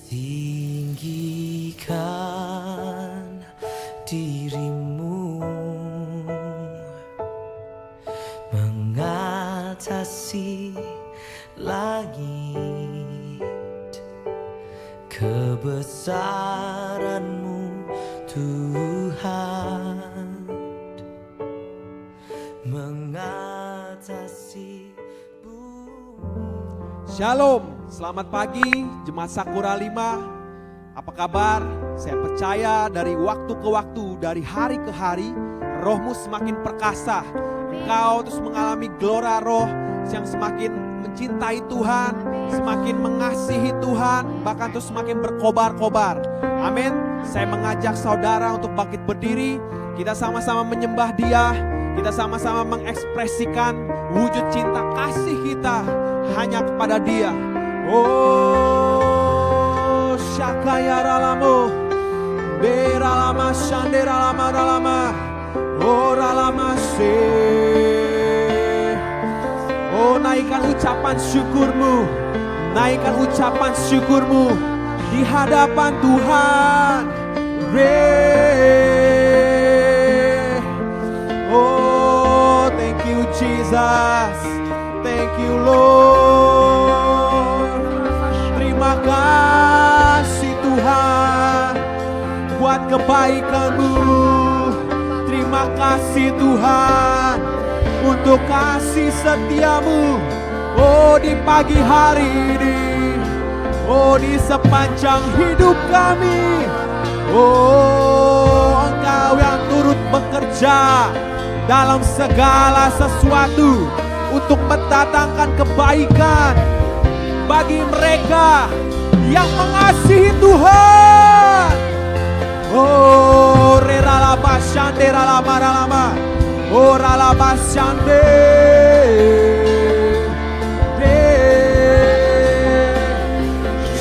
Tinggikan dirimu mengatasi langit, kebesaran-Mu Tuhan mengatasi bumi. Shalom, selamat pagi Jemaat Sakura 5. Apa kabar? Saya percaya dari waktu ke waktu, dari hari ke hari, rohmu semakin perkasa. Engkau terus mengalami gelora roh yang semakin mencintai Tuhan, semakin mengasihi Tuhan, bahkan terus semakin berkobar-kobar. Amin. Saya mengajak saudara untuk bangkit berdiri. Kita sama-sama menyembah Dia. Kita sama-sama mengekspresikan wujud cinta kasih kita hanya kepada Dia. Oh, Shakaya Ralamo, Beralama Shanderalama Ralama, Oh Ralama Se. Oh, naikkan ucapan syukurmu, naikkan ucapan syukurmu di hadapan Tuhan. Oh, thank you Jesus, thank you Lord. Terima kasih Tuhan buat kebaikan-Mu. Terima kasih Tuhan untuk kasih setia-Mu. Oh, di pagi hari ini, oh di sepanjang hidup kami. Oh, Engkau yang turut bekerja dalam segala sesuatu untuk mendatangkan kebaikan bagi mereka yang mengasihi Tuhan. Oh, reralaba shande ralama ralama, oh ralaba shande,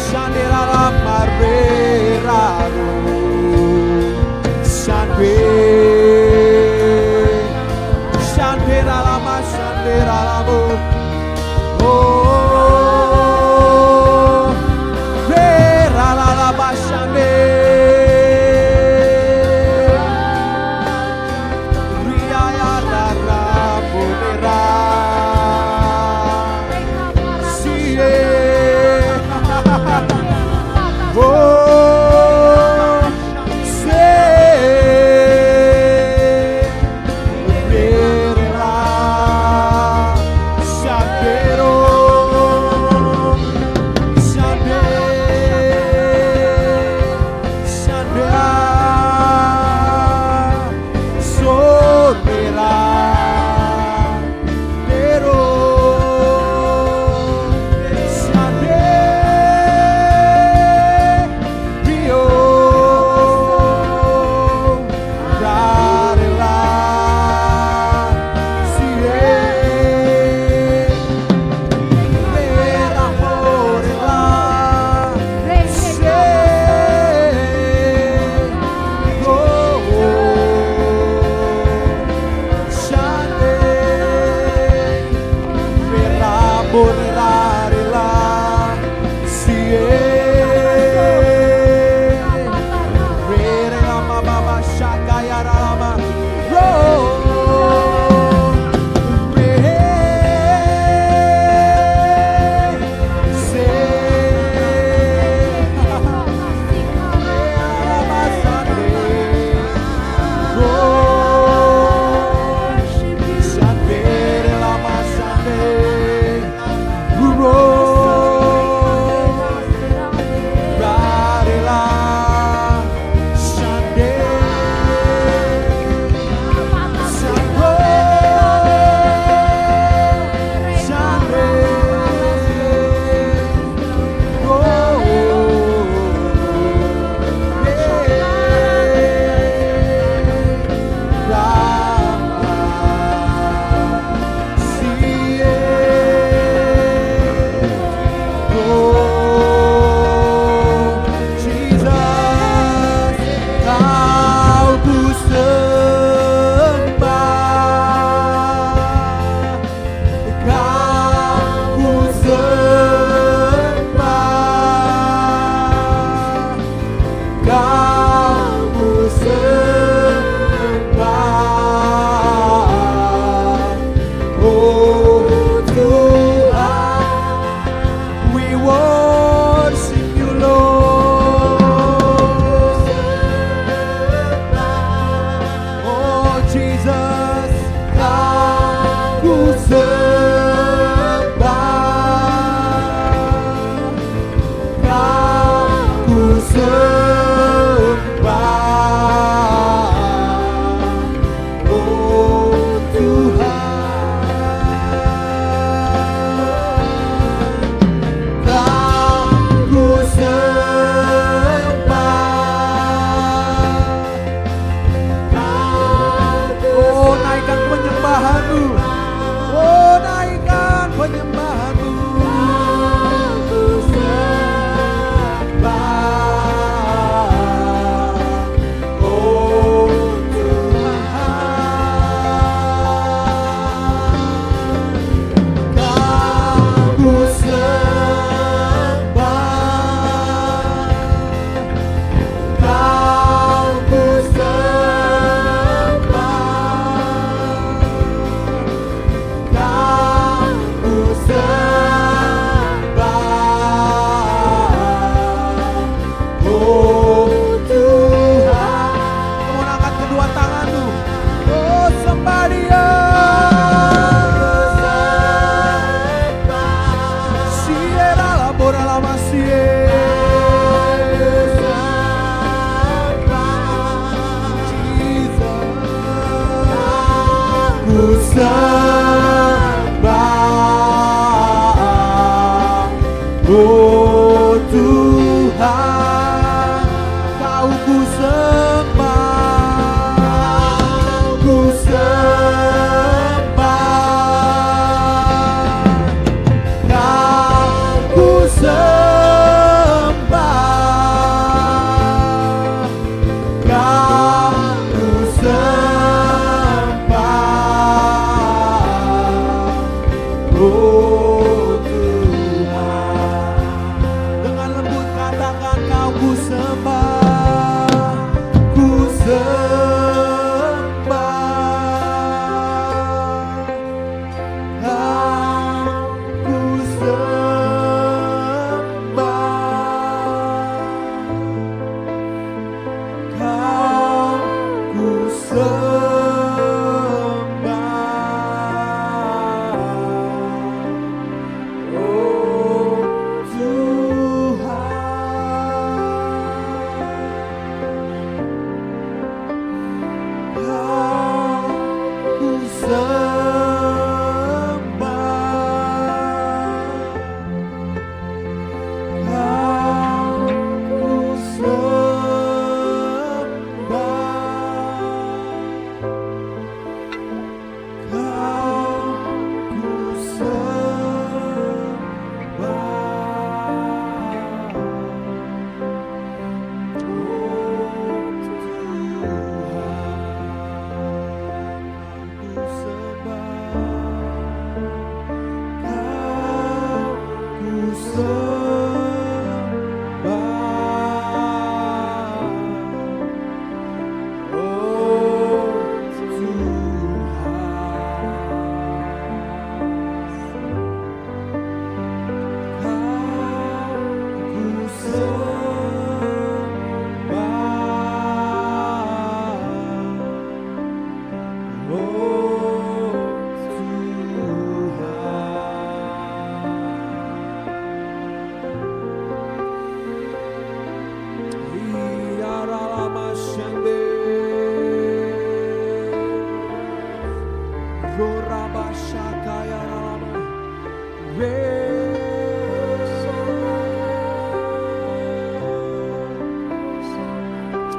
shande ralama reralo, shande. Shanderalama, Shanderalamo. Oh, Veralaba, Shande. Riaya Rara Bodera.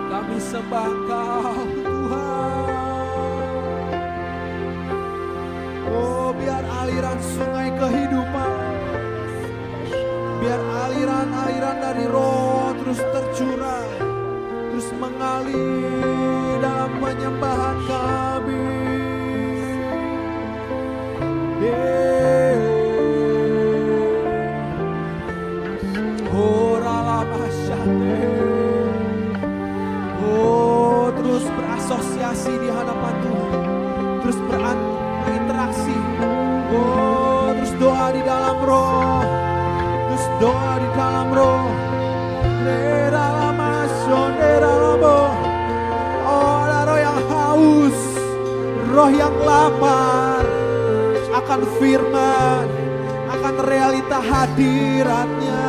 Kami sembah Engkau Tuhan. Oh, biar aliran sungai kehidupan, biar aliran-aliran dari Roh terus tercurah, terus mengalir dalam penyembahan kami. Oh, terus berasosiasi di hadapan Tuhan, terus berinteraksi. Oh, terus doa di dalam Roh, terus doa di dalam Roh. Oh, ada roh yang haus, roh yang lapar akan firman, akan realita hadiratnya.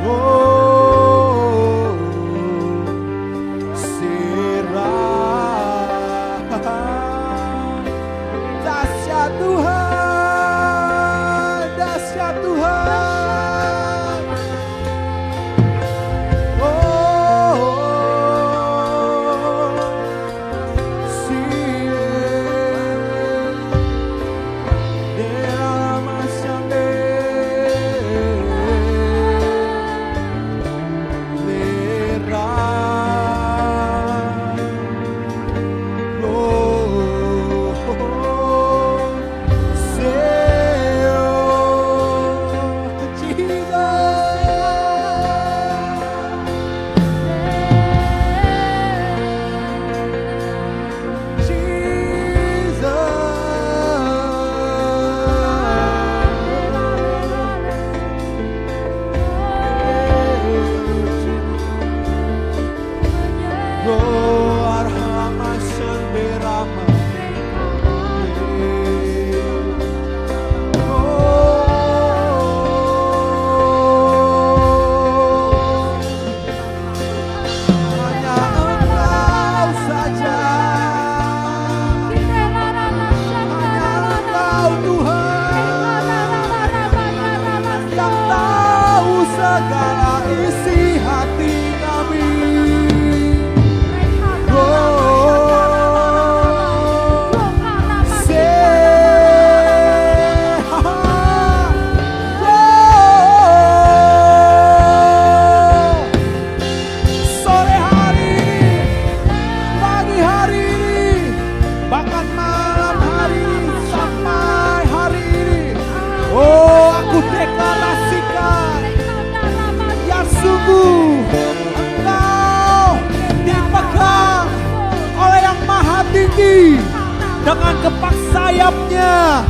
Oh, sirah dahsyat Tuhan, dahsyat Tuhan. Oh, sirah Dengan kepak sayapnya,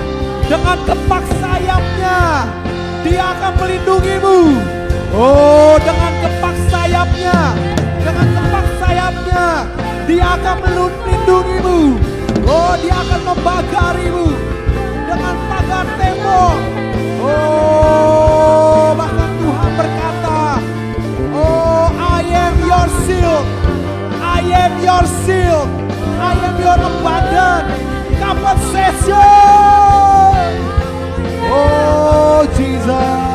dengan kepak sayapnya, Dia akan melindungimu. Oh, dengan kepak sayapnya, dengan kepak sayapnya, Dia akan melindungimu. Oh, Dia akan membagarimu dengan pagar tembok. Oh, bahkan Tuhan berkata, oh, I am your shield, I am your shield, I am your abundant compensation. Oh, Jesus.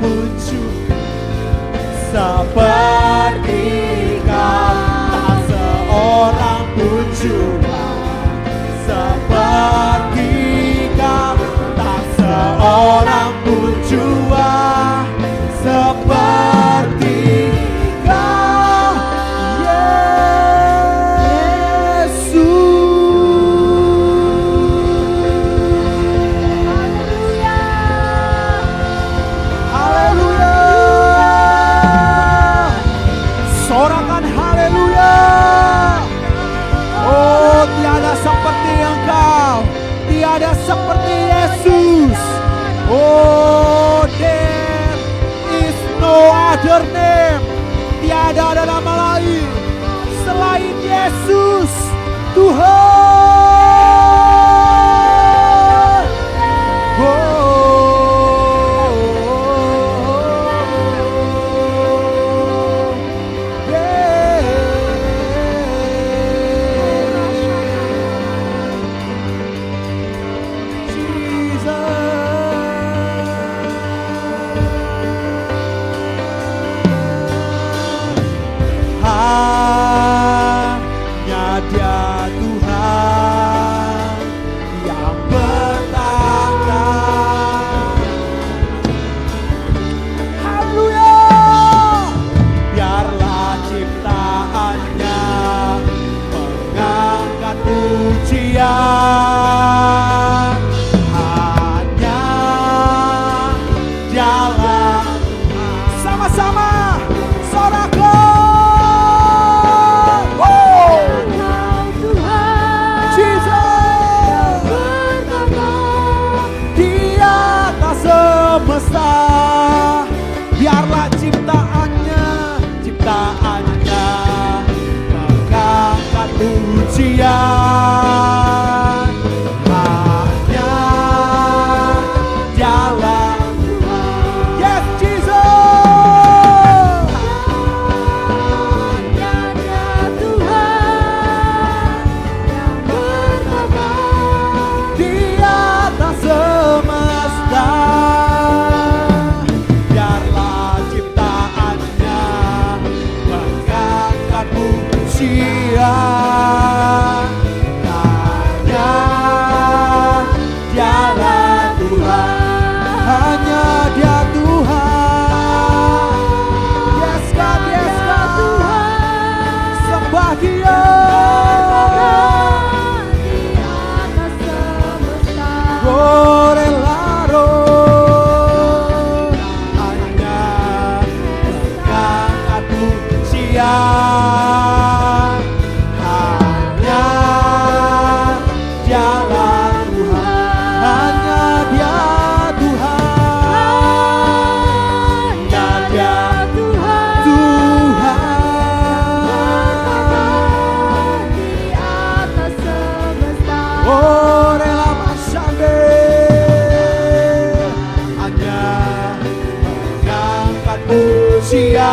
pun juga seperti Kau, tak seorang pun juga seperti Kau, tak seorang pun juga seperti Kau, Yesus. Haleluya. Sorakan haleluya. Oh, tiada seperti Engkau, tiada seperti Yesus. Oh, there is no other name. Tiada ada nama lain selain Yesus, Tuhan. Hanya Dia Tuhan yang bertahta. Haleluya. Biarlah ciptaannya mengangkat pujian. Hanya Dialah. Sama-sama sorakan. Semesta, biarlah ciptaannya mengangkat pujian. Hanya Dialah Tuhan. Yes, Jesus. Hanya Dia Tuhan yang bertahta Di atas semesta. Hanya Dialah Tuhan, hanya Dia Tuhan. Yes God, yes God, Tuhan. Sembah Dia. di atas semesta. Gorelaro, hanya mengangkat pujian. Hanya Dialah Tuhan, hanya Dia Tuhan, hanya Dia Tuhan. Di atas semesta. Oh, rela masande, hanya mengangkat pujian.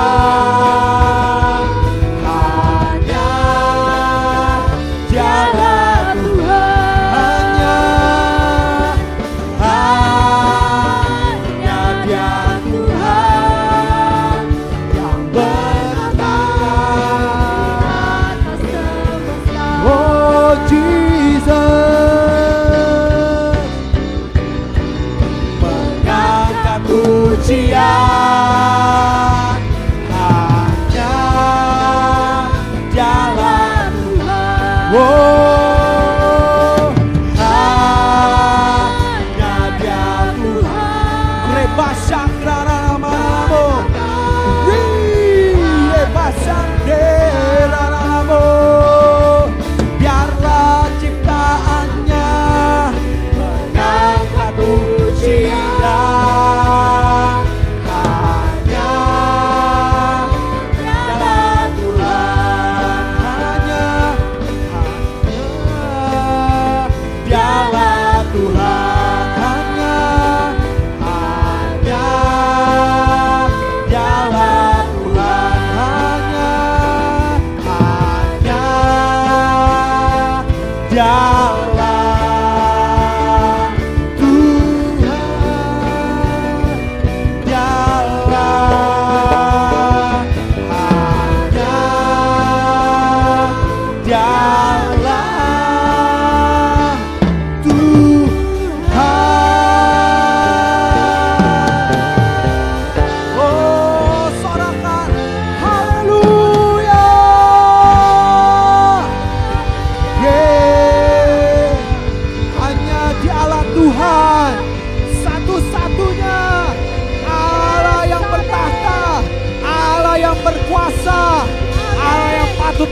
Hanya Dialah Tuhan, hanya Dia Tuhan yang bertahta. Atas semesta. Oh Jesus, mengangkat pujian. Hanya Dialah Tuhan. Oh, hanya Dia Tuhan. Rebasang raramo, rebasang raramo. Biarlah ciptaannya mengangkat pujian. Hanya Dialah Tuhan, hanya Dialah Tuhan, hanya Dialah Tuhan, hanya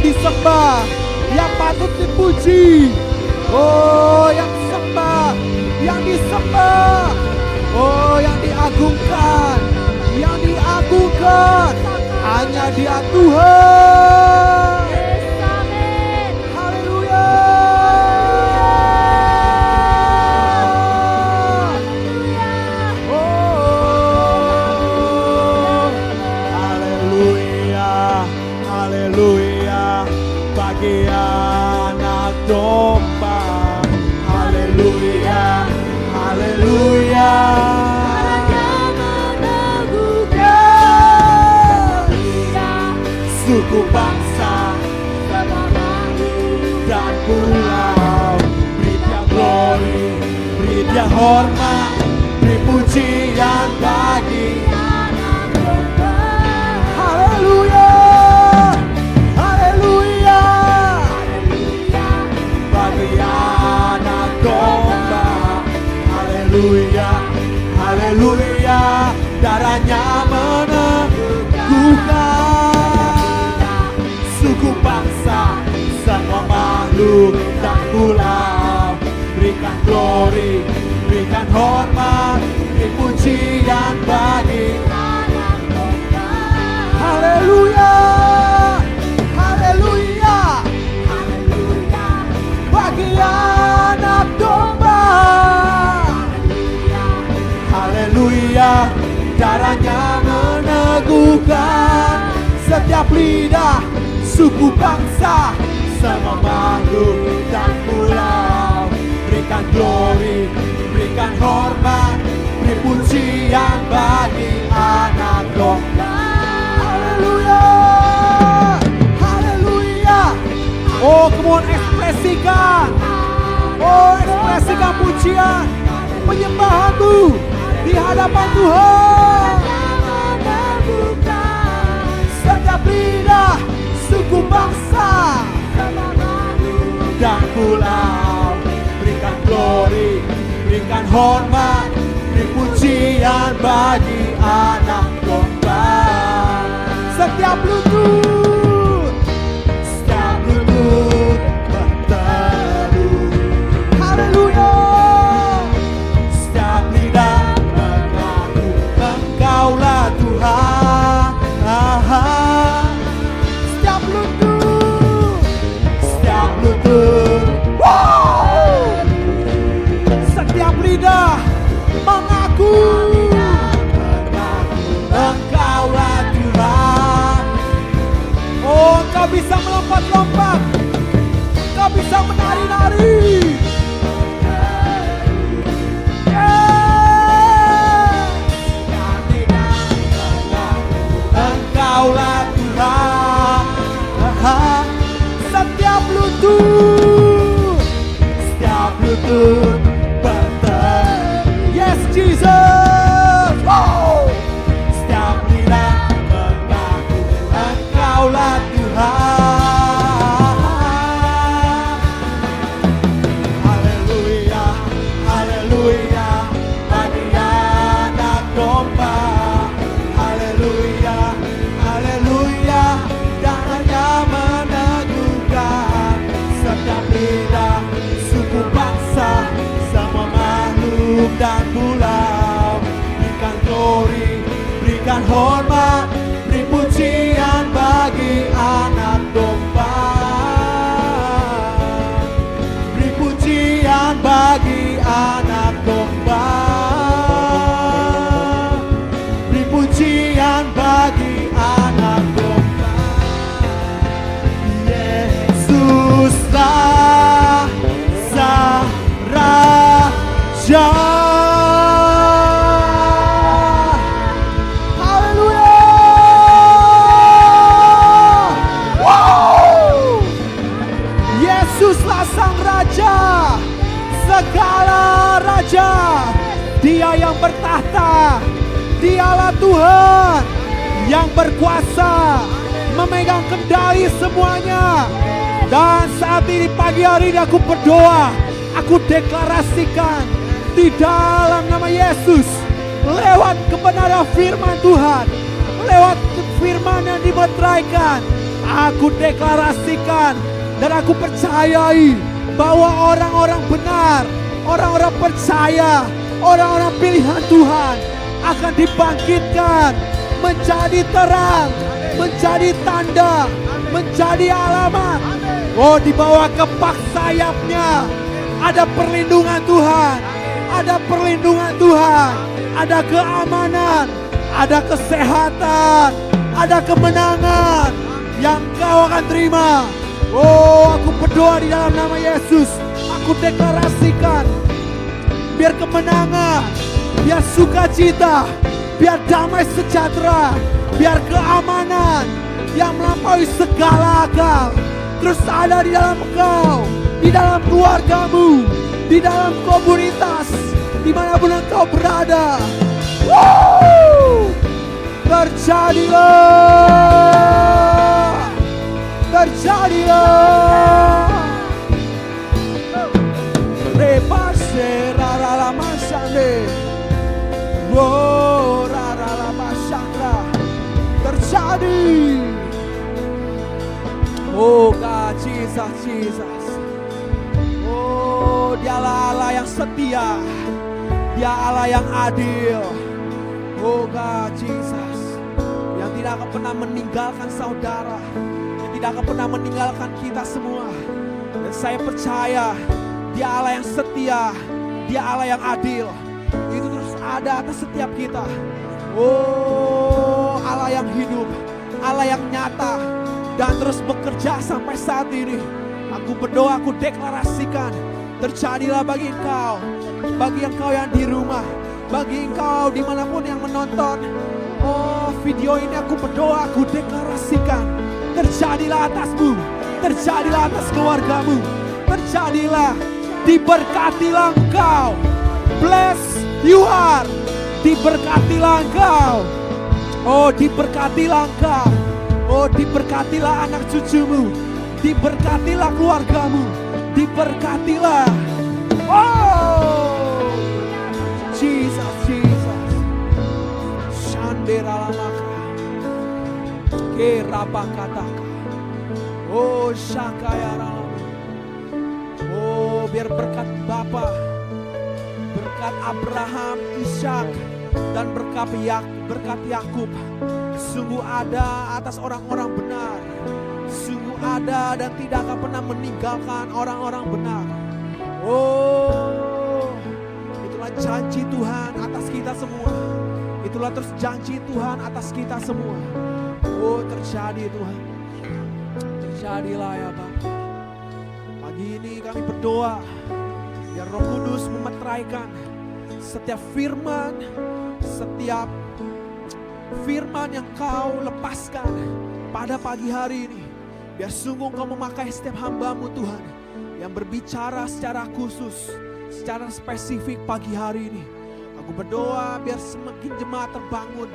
disembah, yang patut dipuji. Oh, yang sembah, yang disembah. Oh, yang diagungkan, hanya Dia Tuhan. Yes, amin. Haleluya. Oh, haleluya, haleluya. Bagi anak domba, haleluya, haleluya. Suku bangsa dan pulau, beri Dia glory, beri Dia hormat, beri pujian bagi anak domba. Haleluya, haleluya, bagi anak domba. Haleluya, haleluya, darahnya meneguhkan suku bangsa, semua makhluk dan pulau. Berikan glory, berikan hormat, beri pujian bagi anak domba. Haleluya, haleluya, haleluya, bagi anak domba. Haleluya, darahnya meneguhkan setiap lidah, suku bangsa, semua makhluk dan pulau. Berikan glory, berikan hormat, beri pujian bagi anak domba. Haleluya, haleluya. Oh, kemohon ekspresikan. Oh, ekspresikan pujian, penyembahanmu di hadapan Tuhan. Setiap lidah, suku bangsa dan pulau. Berikan glory, berikan hormat, beri pujian bagi anak domba. Setiap lutut, setiap lutut berteduh. Haleluya. Setiap lidah mengaku Engkaulah Tuhan. Setiap lutut, wow. Setiap lidah mengaku Engkaulah Tuhan. Oh, Engkau bisa melompat-lompat, Engkau bisa menari-nari. Engkaulah Tuhan. Setiap lutut berteduh. Yes, Jesus. Wow. Setiap lidah mengaku Engkaulah Tuhan. Haleluya, haleluya, bagi anak domba. Haleluya, haleluya, darahnya meneguhkan setiap lidah, suku bangsa, semua makhluk dan pulau. Berikan glory, berikan hormat, beri pujian bagi anak domba. Beri pujian bagi anak domba. Beri pujian bagi anak domba. Yesuslah Sang Raja. Haleluya. Wow. Yesuslah Sang Raja, segala raja. Dia yang bertahta, Dialah Tuhan yang berkuasa, memegang kendali semuanya. Dan saat ini pagi hari ini aku berdoa, aku deklarasikan di dalam nama Yesus, lewat kebenaran firman Tuhan, lewat firman yang dimeteraikan, Aku deklarasikan dan aku percayai bahwa orang-orang benar, orang-orang percaya, orang-orang pilihan Tuhan akan dibangkitkan menjadi terang, menjadi tanda, menjadi alamat. Oh, di bawah kepak sayapnya ada perlindungan Tuhan, ada perlindungan Tuhan, ada keamanan, ada kesehatan, ada kemenangan yang kau akan terima. Oh, aku berdoa di dalam nama Yesus. Aku deklarasikan biar kemenangan, biar sukacita, biar damai sejahtera, biar keamanan yang melampaui segala akal terus ada di dalam engkau, di dalam keluargamu, di dalam komunitas, dimanapun engkau berada. Terjadilah, terjadilah. Repase rara masande, rara masandra, terjadi. Oh God, Jesus, Jesus. Oh, Dialah Allah yang setia, Dia Allah yang adil. Oh God, Jesus, yang tidak akan pernah meninggalkan saudara, yang tidak akan pernah meninggalkan kita semua. Dan saya percaya Dia Allah yang setia, Dia Allah yang adil. Itu terus ada atas setiap kita. Oh, Allah yang hidup, Allah yang nyata, dan terus bekerja sampai saat ini. Aku berdoa, aku deklarasikan, terjadilah bagi engkau, bagi engkau yang di rumah, bagi engkau dimanapun yang menonton video ini. Aku berdoa, aku deklarasikan, terjadilah atasmu, terjadilah atas keluargamu, terjadilah, diberkatilah engkau. Bless you are, diberkatilah engkau. Oh, diberkatilah engkau. Oh, diberkatilah anak cucumu, diberkatilah keluargamu, diberkatilah. Oh, Jesus, Jesus. Shandera lamaka, kerabakataka. Oh, shakaya ram. Oh, biar berkat Bapa, berkat Abraham, Ishak, dan berkat Yakub sungguh ada atas orang-orang benar, sungguh ada dan tidak akan pernah meninggalkan orang-orang benar. Oh, itulah janji Tuhan atas kita semua, itulah terus janji Tuhan atas kita semua. Oh, terjadi Tuhan, terjadilah ya Bapa. Pagi ini kami berdoa biar Roh Kudus memeteraikan setiap firman, setiap firman yang kau lepaskan pada pagi hari ini. Biar sungguh kau memakai setiap hamba-Mu Tuhan, yang berbicara secara khusus, secara spesifik pagi hari ini. Aku berdoa biar semakin jemaat terbangun,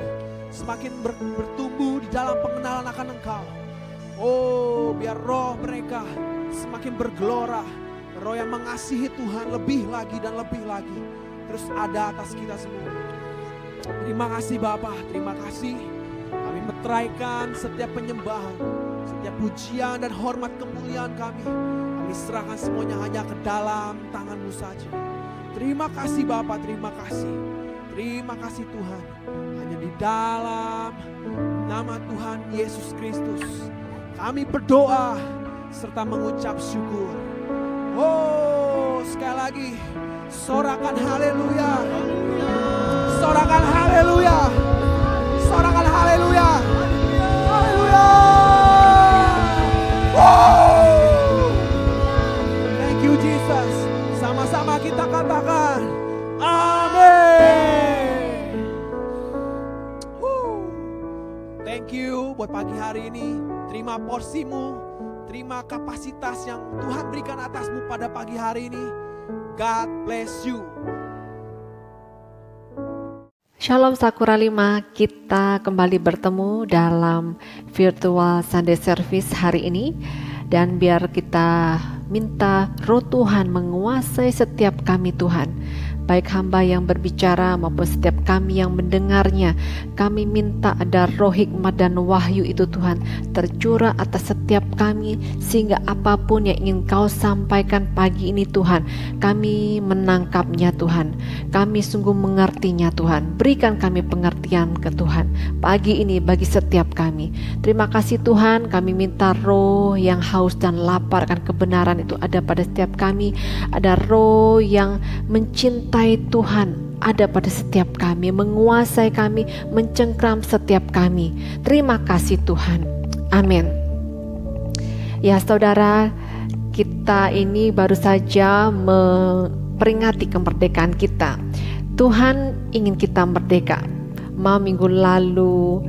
semakin bertumbuh di dalam pengenalan akan Engkau. Oh, biar roh mereka semakin bergelora, roh yang mengasihi Tuhan lebih lagi dan lebih lagi, terus ada atas kita semua. Terima kasih Bapa, terima kasih. Kami meteraikan setiap penyembahan, setiap pujian dan hormat kemuliaan kami. Kami serahkan semuanya hanya ke dalam tangan-Mu saja. Terima kasih Bapa, terima kasih. Terima kasih Tuhan. Hanya di dalam nama Tuhan Yesus Kristus kami berdoa serta mengucap syukur. Oh, sekali lagi sorakan haleluya. Sorakan haleluya. Sorakan haleluya. Haleluya. Wow. Thank you Jesus. Sama-sama kita katakan amin. Thank you buat pagi hari ini. Terima porsimu, terima kapasitas yang Tuhan berikan atasmu pada pagi hari ini. God bless you. Shalom Sakura 5, kita kembali bertemu dalam virtual Sunday Service hari ini. Dan biar kita minta Roh Tuhan menguasai setiap kami Tuhan. baik hamba yang berbicara maupun setiap kami yang mendengarnya. Kami minta ada roh hikmat dan wahyu itu Tuhan tercurah atas setiap kami, sehingga apapun yang ingin Kau sampaikan pagi ini Tuhan, kami menangkapnya Tuhan, kami sungguh mengertinya Tuhan. Berikan kami pengertian ke Tuhan pagi ini bagi setiap kami. Terima kasih Tuhan, kami minta roh yang haus dan lapar akan kebenaran itu ada pada setiap kami. Ada roh yang mencintai Tuhan ada pada setiap kami, menguasai kami, mencengkram setiap kami. Terima kasih Tuhan. Amin. Ya saudara, kita ini baru saja memperingati kemerdekaan kita. Tuhan ingin kita merdeka. Minggu lalu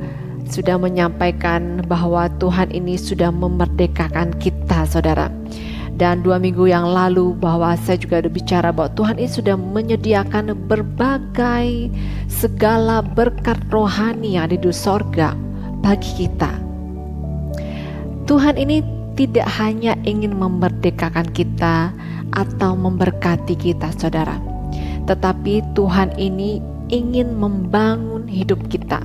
sudah menyampaikan bahwa Tuhan ini sudah memerdekakan kita saudara. Dan 2 minggu yang lalu bahwa saya juga ada bicara bahwa Tuhan ini sudah menyediakan berbagai segala berkat rohani yang ada di sorga bagi kita. Tuhan ini tidak hanya ingin memerdekakan kita atau memberkati kita saudara, tetapi Tuhan ini ingin membangun hidup kita.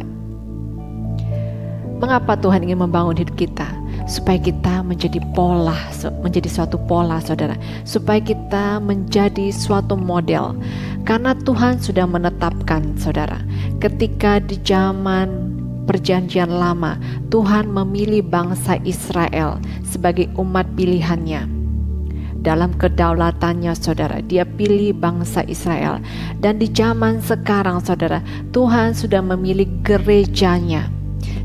Mengapa Tuhan ingin membangun hidup kita? Supaya kita menjadi suatu pola saudara, supaya kita menjadi suatu model. Karena Tuhan sudah menetapkan saudara, ketika di zaman perjanjian lama Tuhan memilih bangsa Israel sebagai umat pilihannya. Dalam kedaulatannya saudara, Dia pilih bangsa Israel. Dan di zaman sekarang saudara, Tuhan sudah memilih gerejanya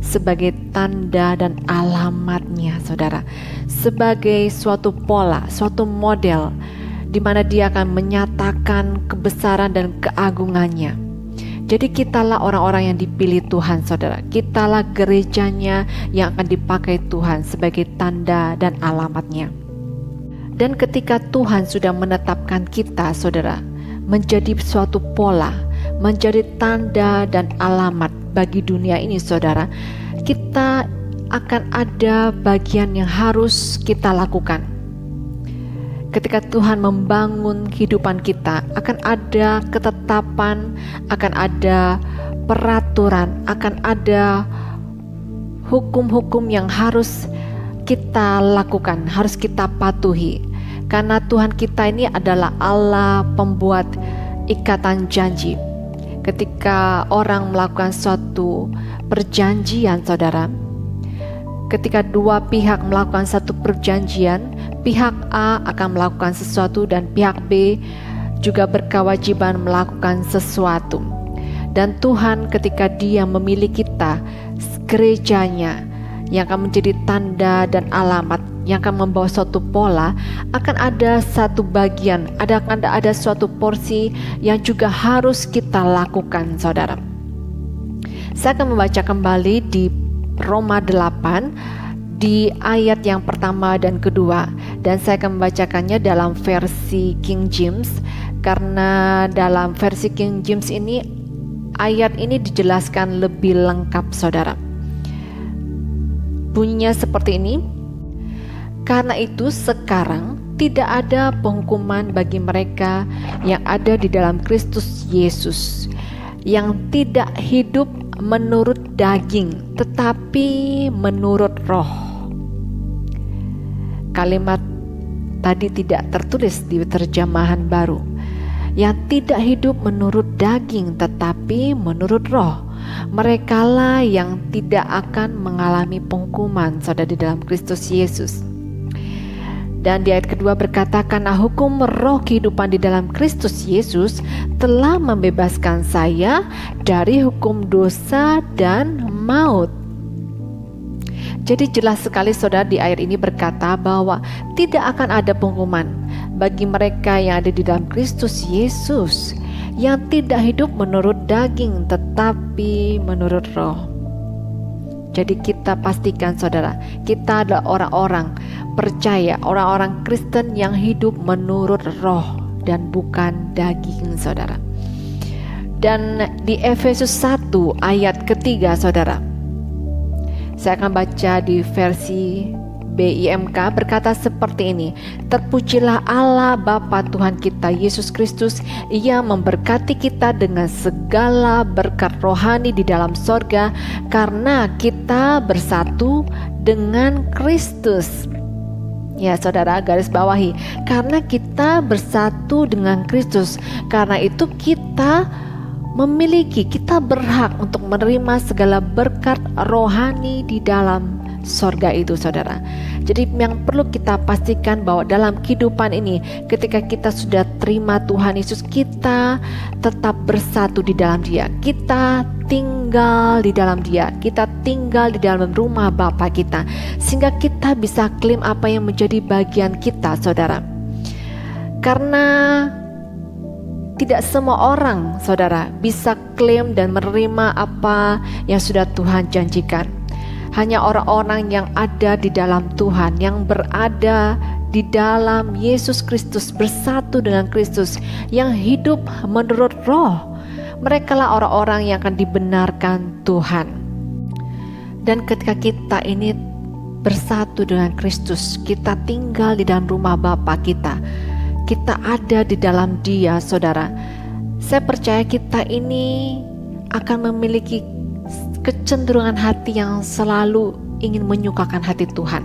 sebagai tanda dan alamatnya saudara, sebagai suatu pola, suatu model di mana Dia akan menyatakan kebesaran dan keagungannya. Jadi kitalah orang-orang yang dipilih Tuhan saudara, kitalah gerejanya yang akan dipakai Tuhan sebagai tanda dan alamatnya. Dan ketika Tuhan sudah menetapkan kita saudara menjadi suatu pola, menjadi tanda dan alamat bagi dunia ini saudara, kita akan ada bagian yang harus kita lakukan. Ketika Tuhan membangun kehidupan kita, akan ada ketetapan, akan ada peraturan, akan ada hukum-hukum yang harus kita lakukan, harus kita patuhi. Karena Tuhan kita ini adalah Allah pembuat ikatan janji. Ketika orang melakukan suatu perjanjian saudara, ketika dua pihak melakukan satu perjanjian, pihak A akan melakukan sesuatu dan pihak B juga berkewajiban melakukan sesuatu. Dan Tuhan ketika Dia memilih kita, gerejanya yang akan menjadi tanda dan alamat, yang akan membawa suatu pola, akan ada satu bagian, akan ada suatu porsi yang juga harus kita lakukan saudara. Saya akan membaca kembali di Roma 8 di ayat yang pertama dan kedua, dan saya akan membacakannya dalam versi King James, karena dalam versi King James ini ayat ini dijelaskan lebih lengkap saudara. Bunyinya seperti ini: karena itu sekarang tidak ada penghukuman bagi mereka yang ada di dalam Kristus Yesus, yang tidak hidup menurut daging tetapi menurut roh. Kalimat tadi tidak tertulis di terjemahan baru. Yang tidak hidup menurut daging tetapi menurut roh, merekalah yang tidak akan mengalami penghukuman saudara di dalam Kristus Yesus. Dan di ayat kedua berkata, karena hukum roh kehidupan di dalam Kristus Yesus telah membebaskan saya dari hukum dosa dan maut. Jadi jelas sekali saudara di ayat ini berkata bahwa tidak akan ada penghukuman bagi mereka yang ada di dalam Kristus Yesus, yang tidak hidup menurut daging tetapi menurut roh. Jadi kita pastikan saudara, kita adalah orang-orang percaya, orang-orang Kristen yang hidup menurut roh dan bukan daging saudara. Dan di Efesus 1 ayat ketiga saudara, saya akan baca di versi BIMK berkata seperti ini, terpujilah Allah Bapa Tuhan kita Yesus Kristus, Ia memberkati kita dengan segala berkat rohani di dalam sorga karena kita bersatu dengan Kristus. Ya saudara, garis bawahi, karena kita bersatu dengan Kristus, karena itu kita berhak untuk menerima segala berkat rohani di dalam sorga itu saudara. Jadi yang perlu kita pastikan bahwa dalam kehidupan ini, ketika kita sudah terima Tuhan Yesus, kita tetap bersatu di dalam Dia. Kita tinggal di dalam Dia, kita tinggal di dalam rumah Bapa kita, sehingga kita bisa klaim apa yang menjadi bagian kita saudara. Karena tidak semua orang saudara bisa klaim dan menerima apa yang sudah Tuhan janjikan. Hanya orang-orang yang ada di dalam Tuhan, yang berada di dalam Yesus Kristus, bersatu dengan Kristus, yang hidup menurut Roh, merekalah orang-orang yang akan dibenarkan Tuhan. Dan ketika kita ini bersatu dengan Kristus, kita tinggal di dalam rumah Bapa kita, kita ada di dalam Dia saudara. Saya percaya kita ini akan memiliki kecenderungan hati yang selalu ingin menyukakan hati Tuhan.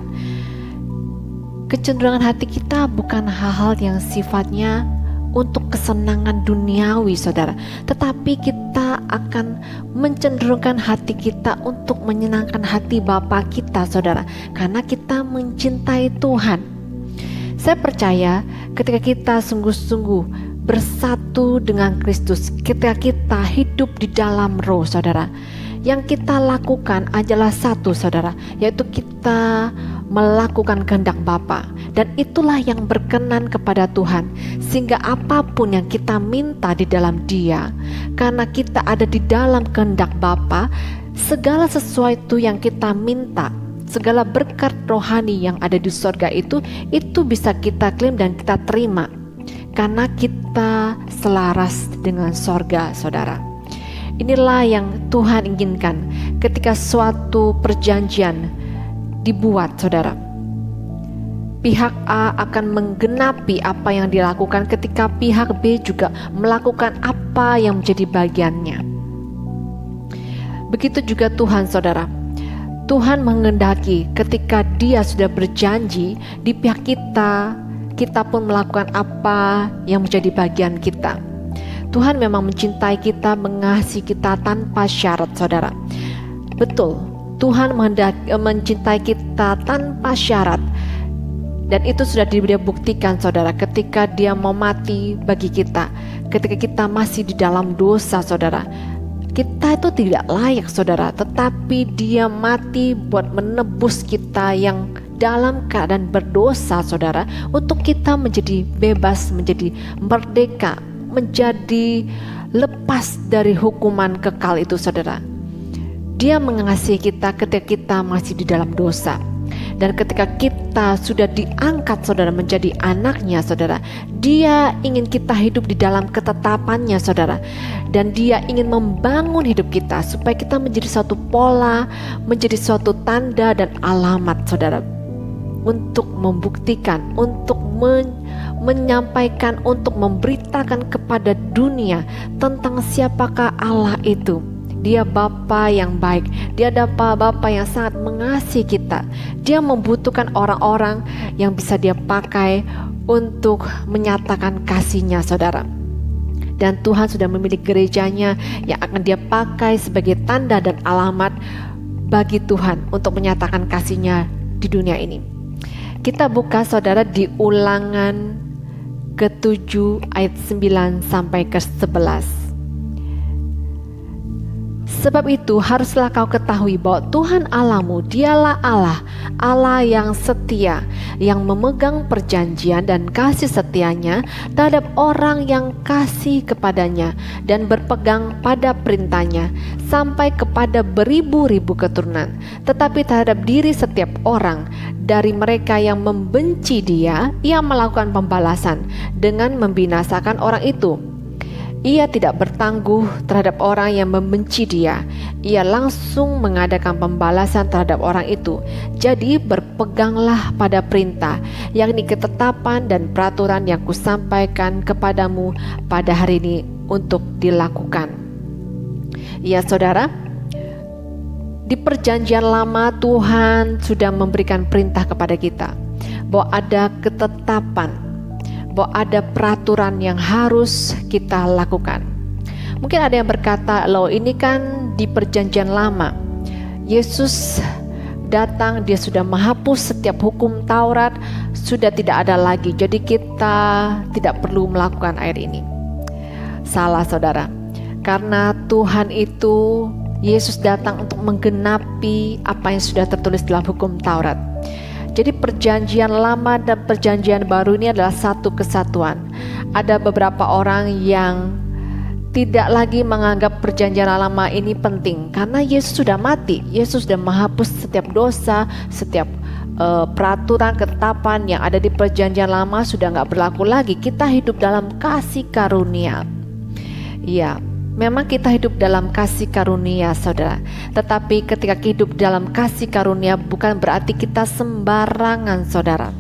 Kecenderungan hati kita bukan hal-hal yang sifatnya untuk kesenangan duniawi saudara, tetapi kita akan mencenderungkan hati kita untuk menyenangkan hati Bapa kita saudara, karena kita mencintai Tuhan. Saya percaya ketika kita sungguh-sungguh bersatu dengan Kristus, ketika kita hidup di dalam Roh saudara, yang kita lakukan adalah satu saudara, yaitu kita melakukan kehendak Bapa, dan itulah yang berkenan kepada Tuhan, sehingga apapun yang kita minta di dalam Dia, karena kita ada di dalam kehendak Bapa, segala sesuatu yang kita minta, segala berkat rohani yang ada di sorga itu bisa kita klaim dan kita terima, karena kita selaras dengan sorga saudara. Inilah yang Tuhan inginkan ketika suatu perjanjian dibuat saudara. Pihak A akan menggenapi apa yang dilakukan ketika pihak B juga melakukan apa yang menjadi bagiannya. Begitu juga Tuhan saudara. Tuhan menghendaki ketika Dia sudah berjanji di pihak kita, kita pun melakukan apa yang menjadi bagian kita. Tuhan memang mencintai kita, mengasihi kita tanpa syarat saudara. Betul, Tuhan mencintai kita tanpa syarat. Dan itu sudah Dia buktikan saudara, ketika Dia mau mati bagi kita, ketika kita masih di dalam dosa saudara. Kita itu tidak layak saudara, tetapi Dia mati buat menebus kita yang dalam keadaan berdosa saudara, untuk kita menjadi bebas, menjadi merdeka, menjadi lepas dari hukuman kekal itu saudara. Dia mengasihi kita ketika kita masih di dalam dosa. Dan ketika kita sudah diangkat saudara menjadi anaknya saudara, Dia ingin kita hidup di dalam ketetapannya saudara. Dan Dia ingin membangun hidup kita supaya kita menjadi suatu pola, menjadi suatu tanda dan alamat saudara, untuk membuktikan, untuk menyampaikan, untuk memberitakan kepada dunia tentang siapakah Allah itu. Dia Bapa yang baik, Dia Bapa yang sangat mengasihi kita. Dia membutuhkan orang-orang yang bisa Dia pakai untuk menyatakan kasih-Nya saudara. Dan Tuhan sudah memilih gerejanya yang akan Dia pakai sebagai tanda dan alamat bagi Tuhan untuk menyatakan kasih-Nya di dunia ini. Kita buka saudara di Ulangan ke-7 ayat 9 sampai ke-11. Sebab itu haruslah kau ketahui bahwa Tuhan Allahmu Dialah Allah, Allah yang setia, yang memegang perjanjian dan kasih setianya terhadap orang yang kasih kepadanya dan berpegang pada perintahnya sampai kepada beribu-ribu keturunan. Tetapi terhadap diri setiap orang dari mereka yang membenci Dia, Ia melakukan pembalasan dengan membinasakan orang itu. Ia tidak bertangguh terhadap orang yang membenci dia. Ia langsung mengadakan pembalasan terhadap orang itu. Jadi berpeganglah pada perintah, yakni ketetapan dan peraturan yang kusampaikan kepadamu pada hari ini untuk dilakukan. Ya saudara, di perjanjian lama Tuhan sudah memberikan perintah kepada kita bahwa ada ketetapan, bahwa ada peraturan yang harus kita lakukan. Mungkin ada yang berkata, loh ini kan di perjanjian lama, Yesus datang, dia sudah menghapus setiap hukum Taurat, sudah tidak ada lagi, jadi kita tidak perlu melakukan air ini. Salah saudara, karena Tuhan itu, Yesus datang untuk menggenapi apa yang sudah tertulis dalam hukum Taurat. Jadi perjanjian lama dan perjanjian baru ini adalah satu kesatuan. Ada beberapa orang yang tidak lagi menganggap perjanjian lama ini penting karena Yesus sudah mati. Yesus sudah menghapus setiap dosa, setiap peraturan ketetapan yang ada di perjanjian lama sudah nggak berlaku lagi. Kita hidup dalam kasih karunia. Ya, memang kita hidup dalam kasih karunia saudara. Tetapi ketika hidup dalam kasih karunia bukan berarti kita sembarangan saudara.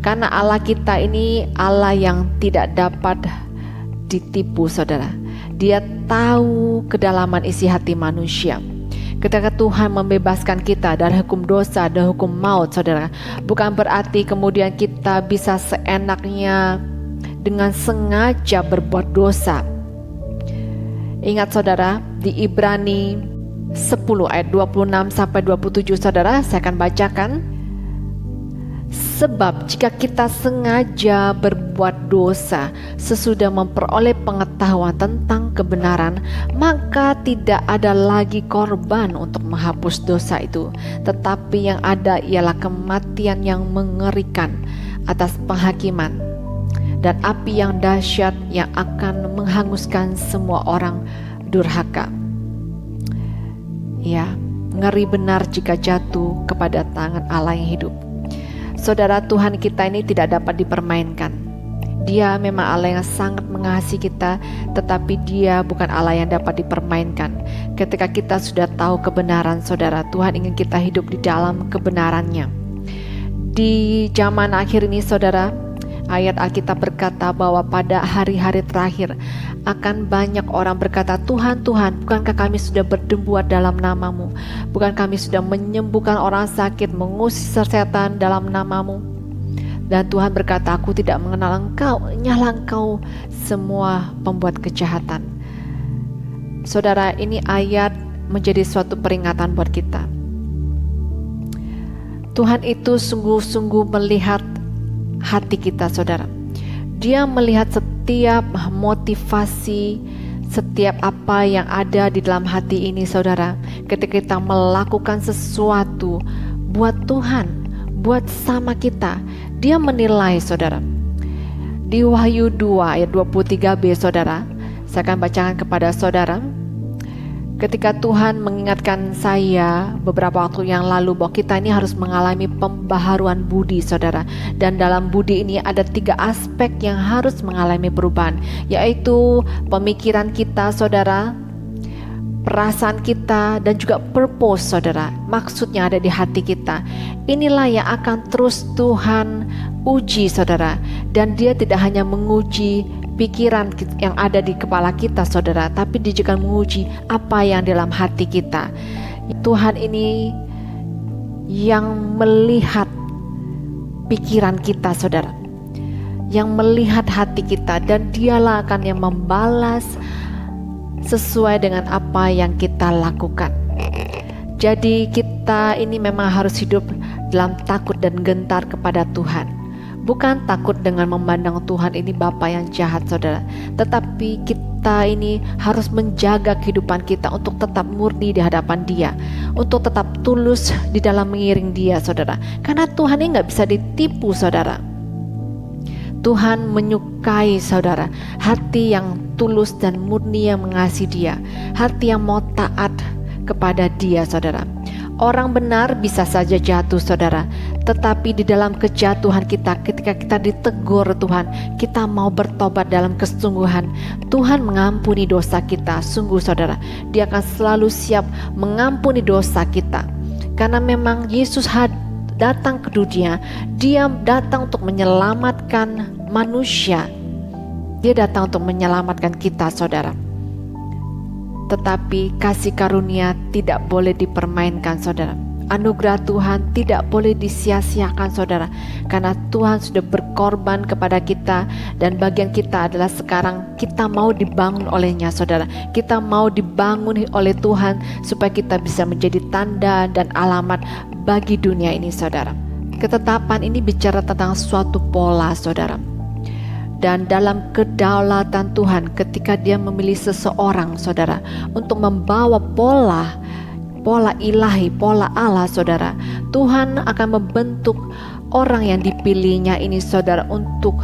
Karena Allah kita ini Allah yang tidak dapat ditipu saudara. Dia tahu kedalaman isi hati manusia. Ketika Tuhan membebaskan kita dari hukum dosa dan hukum maut saudara, bukan berarti kemudian kita bisa seenaknya dengan sengaja berbuat dosa. Ingat saudara, di Ibrani 10 ayat 26 sampai 27 saudara, saya akan bacakan. Sebab jika kita sengaja berbuat dosa sesudah memperoleh pengetahuan tentang kebenaran, maka tidak ada lagi korban untuk menghapus dosa itu. Tetapi yang ada ialah kematian yang mengerikan atas penghakiman dan api yang dahsyat yang akan menghanguskan semua orang durhaka. Ya, ngeri benar jika jatuh kepada tangan Allah yang hidup. Saudara, Tuhan kita ini tidak dapat dipermainkan. Dia memang Allah yang sangat mengasihi kita, tetapi Dia bukan Allah yang dapat dipermainkan. Ketika kita sudah tahu kebenaran saudara, Tuhan ingin kita hidup di dalam kebenarannya. Di zaman akhir ini saudara, ayat Alkitab berkata bahwa pada hari-hari terakhir akan banyak orang berkata, Tuhan, Tuhan, bukankah kami sudah berbuat dalam nama-Mu? Bukan kami sudah menyembuhkan orang sakit, mengusir setan dalam nama-Mu? Dan Tuhan berkata, aku tidak mengenal engkau, nyalah engkau semua pembuat kejahatan. Saudara, ini ayat menjadi suatu peringatan buat kita. Tuhan itu sungguh-sungguh melihat hati kita saudara. Dia melihat setiap motivasi, setiap apa yang ada di dalam hati ini saudara. Ketika kita melakukan sesuatu buat Tuhan, buat sama kita, Dia menilai saudara. Di Wahyu 2 ayat 23b saudara, saya akan bacakan kepada saudara. Ketika Tuhan mengingatkan saya beberapa waktu yang lalu bahwa kita ini harus mengalami pembaharuan budi saudara. Dan dalam budi ini ada 3 aspek yang harus mengalami perubahan, yaitu pemikiran kita saudara, perasaan kita, dan juga purpose saudara. Maksudnya ada di hati kita. Inilah yang akan terus Tuhan uji saudara. Dan Dia tidak hanya menguji pikiran yang ada di kepala kita saudara, tapi Dia juga menguji apa yang dalam hati kita. Tuhan ini yang melihat pikiran kita saudara, yang melihat hati kita, dan Dialah akan yang membalas sesuai dengan apa yang kita lakukan. Jadi kita ini memang harus hidup dalam takut dan gentar kepada Tuhan. Bukan takut dengan memandang Tuhan ini Bapa yang jahat saudara, tetapi kita ini harus menjaga kehidupan kita untuk tetap murni di hadapan Dia, untuk tetap tulus di dalam mengiring Dia saudara. Karena Tuhan ini gak bisa ditipu saudara. Tuhan menyukai saudara hati yang tulus dan murni yang mengasihi Dia, hati yang mau taat kepada Dia saudara. Orang benar bisa saja jatuh saudara, Tetapi di dalam kejatuhan kita, ketika kita ditegur Tuhan, kita mau bertobat dalam kesungguhan, Tuhan mengampuni dosa kita. Sungguh saudara, Dia akan selalu siap mengampuni dosa kita. Karena memang Yesus datang ke dunia, Dia datang untuk menyelamatkan manusia. Dia datang untuk menyelamatkan kita, saudara. Tetapi kasih karunia tidak boleh dipermainkan, saudara. Anugerah Tuhan tidak boleh disia-siakan, saudara, karena Tuhan sudah berkorban kepada kita, dan bagian kita adalah sekarang kita mau dibangun olehnya, saudara. Kita mau dibangun oleh Tuhan supaya kita bisa menjadi tanda dan alamat bagi dunia ini, saudara. Ketetapan ini bicara tentang suatu pola, saudara. Dan dalam kedaulatan Tuhan, ketika Dia memilih seseorang, saudara, untuk membawa pola ilahi, pola Allah, saudara, Tuhan akan membentuk orang yang dipilihnya ini, saudara, untuk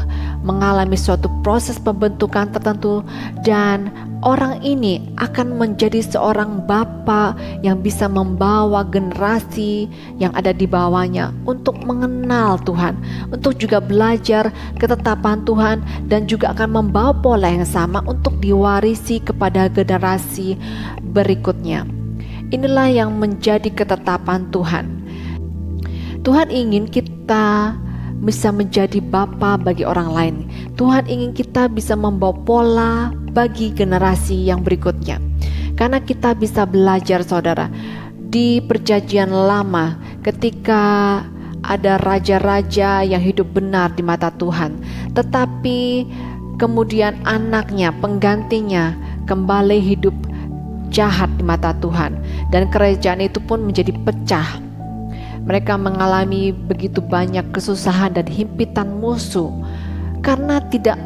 mengalami suatu proses pembentukan tertentu, dan orang ini akan menjadi seorang bapa yang bisa membawa generasi yang ada di bawahnya untuk mengenal Tuhan, untuk juga belajar ketetapan Tuhan, dan juga akan membawa pola yang sama untuk diwarisi kepada generasi berikutnya. Inilah yang menjadi ketetapan Tuhan. Tuhan ingin kita bisa menjadi bapa bagi orang lain. Tuhan ingin kita bisa membawa pola bagi generasi yang berikutnya. Karena kita bisa belajar, saudara, di Perjanjian Lama ketika ada raja-raja yang hidup benar di mata Tuhan, tetapi kemudian anaknya, penggantinya, kembali hidup jahat di mata Tuhan, dan kerajaan itu pun menjadi pecah. Mereka mengalami begitu banyak kesusahan dan himpitan musuh karena tidak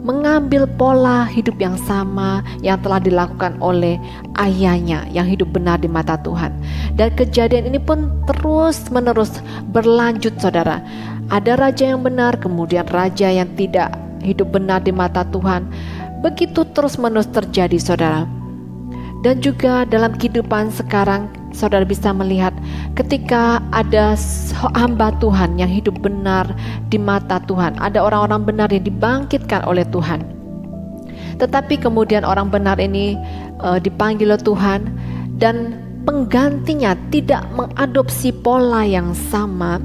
mengambil pola hidup yang sama yang telah dilakukan oleh ayahnya yang hidup benar di mata Tuhan. Dan kejadian ini pun terus menerus berlanjut, saudara. Ada raja yang benar, kemudian raja yang tidak hidup benar di mata Tuhan. Begitu terus menerus terjadi, saudara. Dan juga dalam kehidupan sekarang, saudara bisa melihat ketika ada hamba Tuhan yang hidup benar di mata Tuhan, ada orang-orang benar yang dibangkitkan oleh Tuhan. Tetapi kemudian orang benar ini dipanggil oleh Tuhan, dan penggantinya tidak mengadopsi pola yang sama,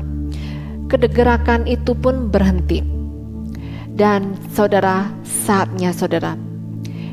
kedegerakan itu pun berhenti. Dan saudara, saatnya, saudara,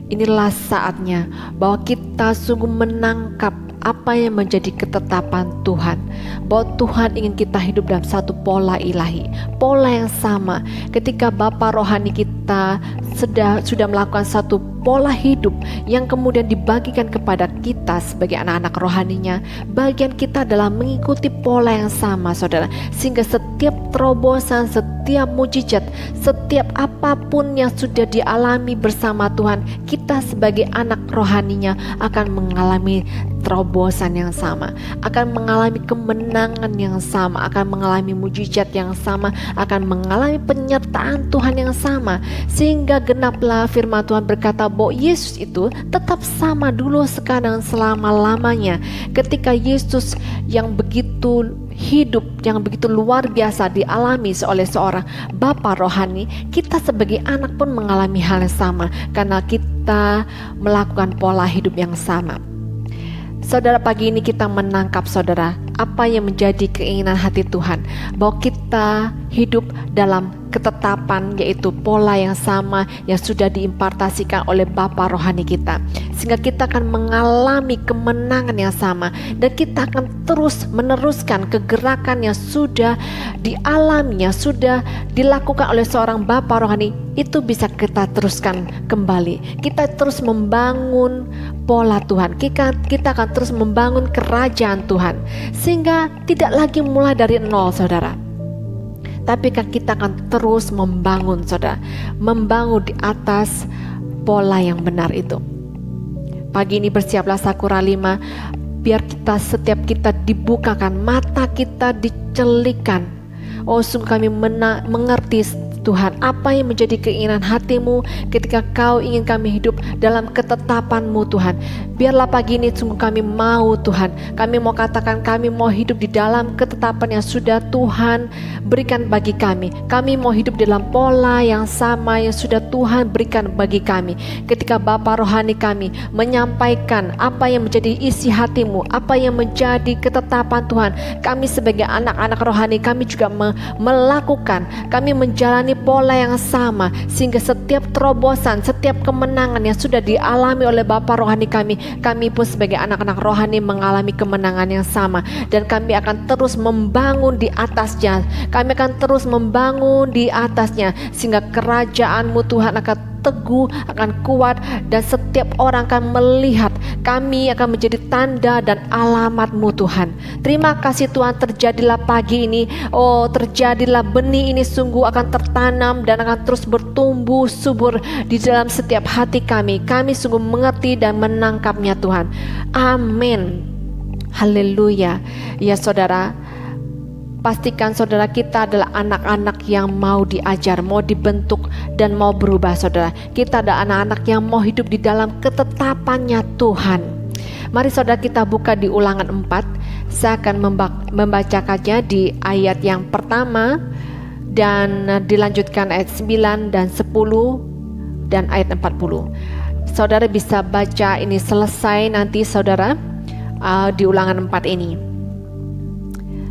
inilah saatnya bahwa kita sungguh menangkap apa yang menjadi ketetapan Tuhan, bahwa Tuhan ingin kita hidup dalam satu pola ilahi, pola yang sama. Ketika Bapa rohani kita sudah melakukan satu pola hidup yang kemudian dibagikan kepada kita sebagai anak-anak rohaninya, bagian kita adalah mengikuti pola yang sama, saudara, sehingga setiap terobosan, setiap mujizat, setiap apapun yang sudah dialami bersama Tuhan, kita sebagai anak rohaninya akan mengalami terobosan yang sama, akan mengalami kemenangan yang sama, akan mengalami mujizat yang sama, akan mengalami penyertaan Tuhan yang sama, sehingga genaplah firman Tuhan berkata bahwa Yesus itu tetap sama dulu, sekarang, selama-lamanya. Ketika Yesus yang begitu hidup, yang begitu luar biasa dialami oleh seorang bapa rohani, kita sebagai anak pun mengalami hal yang sama karena kita melakukan pola hidup yang sama. Saudara, pagi ini kita menangkap, saudara, apa yang menjadi keinginan hati Tuhan, bahwa kita hidup dalam ketetapan, yaitu pola yang sama yang sudah diimpartasikan oleh Bapa rohani kita, sehingga kita akan mengalami kemenangan yang sama, dan kita akan terus meneruskan kegerakan yang sudah dialami, yang sudah dilakukan oleh seorang Bapa rohani. Itu bisa kita teruskan kembali. Kita terus membangun pola Tuhan, kita akan terus membangun kerajaan Tuhan, sehingga tidak lagi mulai dari nol, saudara, tapi kita akan terus membangun, saudara, membangun di atas pola yang benar itu. Pagi ini bersiaplah Sakura 5, biar setiap kita dibukakan, mata kita dicelikan. Oh, sungguh kami mengerti Tuhan, apa yang menjadi keinginan hatimu ketika Kau ingin kami hidup dalam ketetapan-Mu Tuhan. Biarlah pagi ini sungguh kami mau Tuhan, kami mau katakan kami mau hidup di dalam ketetapan yang sudah Tuhan berikan bagi kami. Kami mau hidup dalam pola yang sama yang sudah Tuhan berikan bagi kami. Ketika Bapa rohani kami menyampaikan apa yang menjadi isi hati-Mu, apa yang menjadi ketetapan Tuhan, kami sebagai anak-anak rohani kami juga melakukan, kami menjalani pola yang sama, sehingga setiap terobosan, setiap kemenangan yang sudah dialami oleh Bapa rohani kami pun sebagai anak-anak rohani mengalami kemenangan yang sama, dan kami akan terus membangun di atasnya. Kami akan terus membangun di atasnya, sehingga kerajaan-Mu Tuhan akan teguh, akan kuat, dan setiap orang akan melihat kami akan menjadi tanda dan alamat-Mu Tuhan. Terima kasih Tuhan, terjadilah pagi ini, terjadilah benih ini sungguh akan tertanam dan akan terus bertumbuh subur di dalam setiap hati kami. Kami sungguh mengerti dan menangkapnya Tuhan. Amin. Haleluya. Ya saudara, pastikan saudara kita adalah anak-anak yang mau diajar, mau dibentuk, dan mau berubah saudara. Kita adalah anak-anak yang mau hidup di dalam ketetapannya Tuhan. Mari saudara kita buka di Ulangan 4. Saya akan membacakannya di ayat yang pertama dan dilanjutkan ayat 9 dan 10 dan ayat 40. Saudara bisa baca ini selesai nanti saudara di Ulangan 4 ini.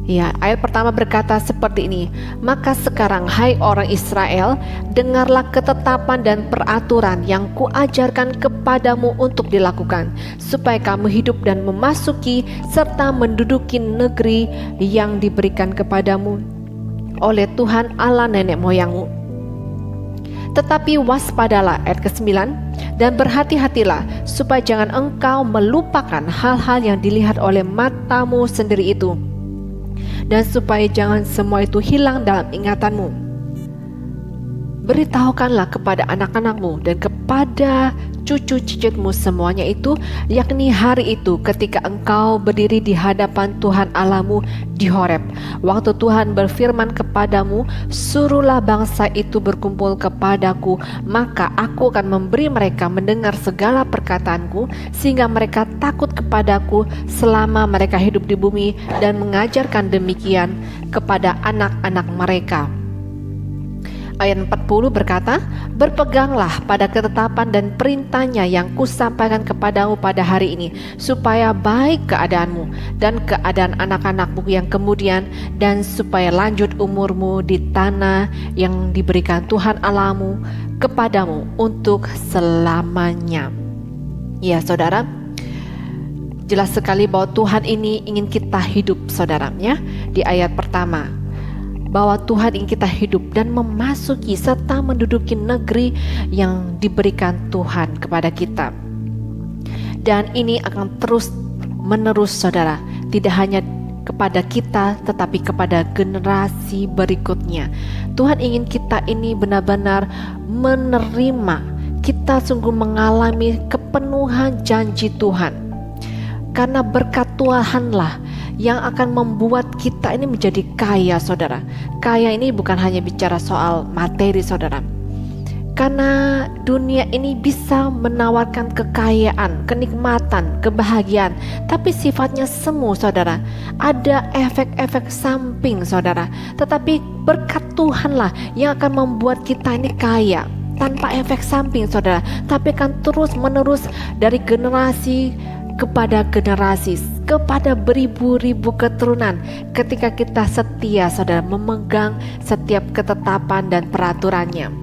Ya, ayat pertama berkata seperti ini. Maka sekarang hai orang Israel, dengarlah ketetapan dan peraturan yang kuajarkan kepadamu untuk dilakukan, supaya kamu hidup dan memasuki serta menduduki negeri yang diberikan kepadamu oleh Tuhan Allah nenek moyangmu. Tetapi waspadalah, ayat ke-9, dan berhati-hatilah supaya jangan engkau melupakan hal-hal yang dilihat oleh matamu sendiri itu, dan supaya jangan semua itu hilang dalam ingatanmu. Beritahukanlah kepada anak-anakmu dan kepada cucu-cucumu semuanya itu, yakni hari itu ketika engkau berdiri di hadapan Tuhan Allahmu di Horeb, waktu Tuhan berfirman kepadamu, suruhlah bangsa itu berkumpul kepadaku, maka aku akan memberi mereka mendengar segala perkataanku, sehingga mereka takut kepadaku selama mereka hidup di bumi, dan mengajarkan demikian kepada anak-anak mereka. Ayat 40 berkata, berpeganglah pada ketetapan dan perintahnya yang kusampaikan kepadamu pada hari ini, supaya baik keadaanmu dan keadaan anak-anakmu yang kemudian, dan supaya lanjut umurmu di tanah yang diberikan Tuhan Allahmu kepadamu untuk selamanya. Ya saudara, jelas sekali bahwa Tuhan ini ingin kita hidup saudara, ya. Di ayat pertama, bahwa Tuhan ingin kita hidup dan memasuki serta menduduki negeri yang diberikan Tuhan kepada kita. Dan ini akan terus menerus saudara, tidak hanya kepada kita tetapi kepada generasi berikutnya. Tuhan ingin kita ini benar-benar menerima, kita sungguh mengalami kepenuhan janji Tuhan. Karena berkat Tuhanlah yang akan membuat kita ini menjadi kaya saudara. Kaya ini bukan hanya bicara soal materi saudara, karena dunia ini bisa menawarkan kekayaan, kenikmatan, kebahagiaan, tapi sifatnya semu saudara. Ada efek-efek samping saudara, tetapi berkat Tuhanlah yang akan membuat kita ini kaya tanpa efek samping saudara, tapi akan terus menerus dari generasi kepada generasi, kepada beribu-ribu keturunan, ketika kita setia saudara memegang setiap ketetapan dan peraturannya.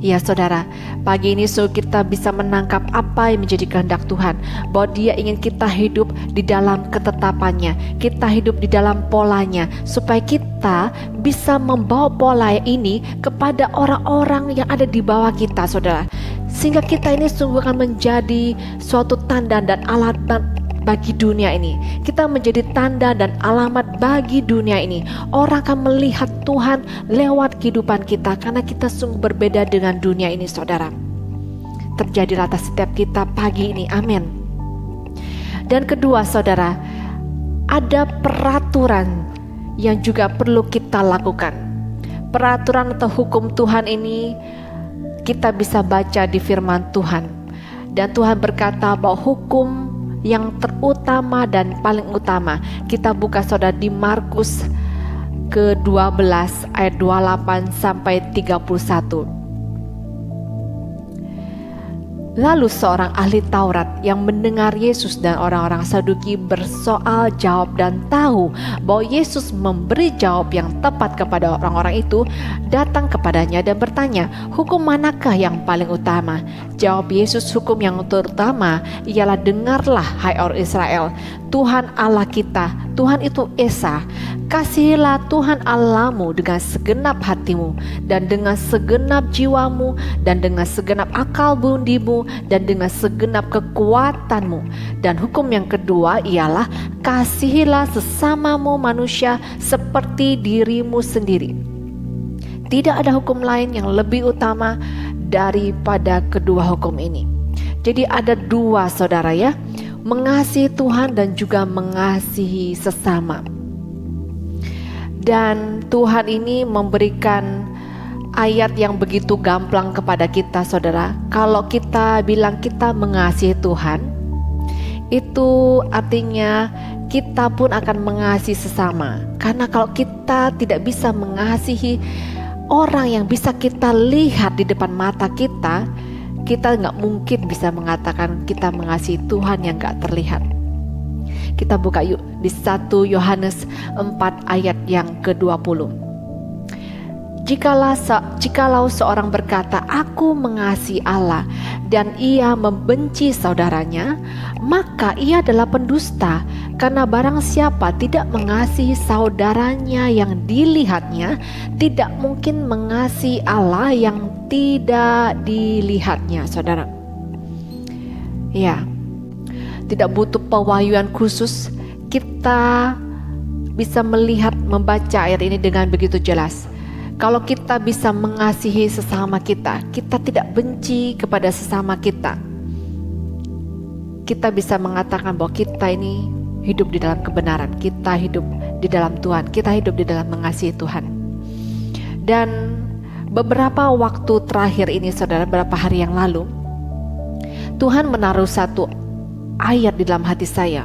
Ya saudara, pagi ini kita bisa menangkap apa yang menjadi kehendak Tuhan, bahwa Dia ingin kita hidup di dalam ketetapannya, kita hidup di dalam polanya, supaya kita bisa membawa pola ini kepada orang-orang yang ada di bawah kita saudara, sehingga kita ini sungguh akan menjadi suatu tanda dan alamat bagi dunia ini. Kita menjadi tanda dan alamat bagi dunia ini. Orang akan melihat Tuhan lewat kehidupan kita, karena kita sungguh berbeda dengan dunia ini saudara. Terjadilah atas setiap kita pagi ini, amin. Dan kedua saudara, ada peraturan yang juga perlu kita lakukan. Peraturan atau hukum Tuhan ini kita bisa baca di firman Tuhan. Dan Tuhan berkata bahwa hukum yang terutama dan paling utama, kita buka saudara di Markus ke-12 ayat 28 sampai 31. Lalu seorang ahli Taurat yang mendengar Yesus dan orang-orang Saduki bersoal jawab dan tahu bahwa Yesus memberi jawab yang tepat kepada orang-orang itu, datang kepadanya dan bertanya, hukum manakah yang paling utama? Jawab Yesus, hukum yang terutama ialah, dengarlah hai orang Israel, Tuhan Allah kita, Tuhan itu Esa. Kasihilah Tuhan Allahmu dengan segenap hatimu dan dengan segenap jiwamu dan dengan segenap akal bundimu dan dengan segenap kekuatanmu. Dan hukum yang kedua ialah, kasihilah sesamamu manusia seperti dirimu sendiri. Tidak ada hukum lain yang lebih utama daripada kedua hukum ini. Jadi ada dua saudara ya, mengasihi Tuhan dan juga mengasihi sesama. Dan Tuhan ini memberikan ayat yang begitu gamblang kepada kita saudara. Kalau kita bilang kita mengasihi Tuhan, itu artinya kita pun akan mengasihi sesama. Karena kalau kita tidak bisa mengasihi orang yang bisa kita lihat di depan mata kita, kita nggak mungkin bisa mengatakan kita mengasihi Tuhan yang nggak terlihat. Kita buka yuk di 1 Yohanes 4 ayat yang ke-20. Jikalau seorang berkata, aku mengasihi Allah, dan ia membenci saudaranya, maka ia adalah pendusta. Karena barang siapa tidak mengasihi saudaranya yang dilihatnya, tidak mungkin mengasihi Allah yang tidak dilihatnya, saudara. Ya, tidak butuh pewahyuan khusus, kita bisa melihat, membaca ayat ini dengan begitu jelas. Kalau kita bisa mengasihi sesama kita, kita tidak benci kepada sesama kita, kita bisa mengatakan bahwa kita ini hidup di dalam kebenaran, kita hidup di dalam Tuhan, kita hidup di dalam mengasihi Tuhan. Dan beberapa waktu terakhir ini saudara, beberapa hari yang lalu, Tuhan menaruh satu ayat di dalam hati saya.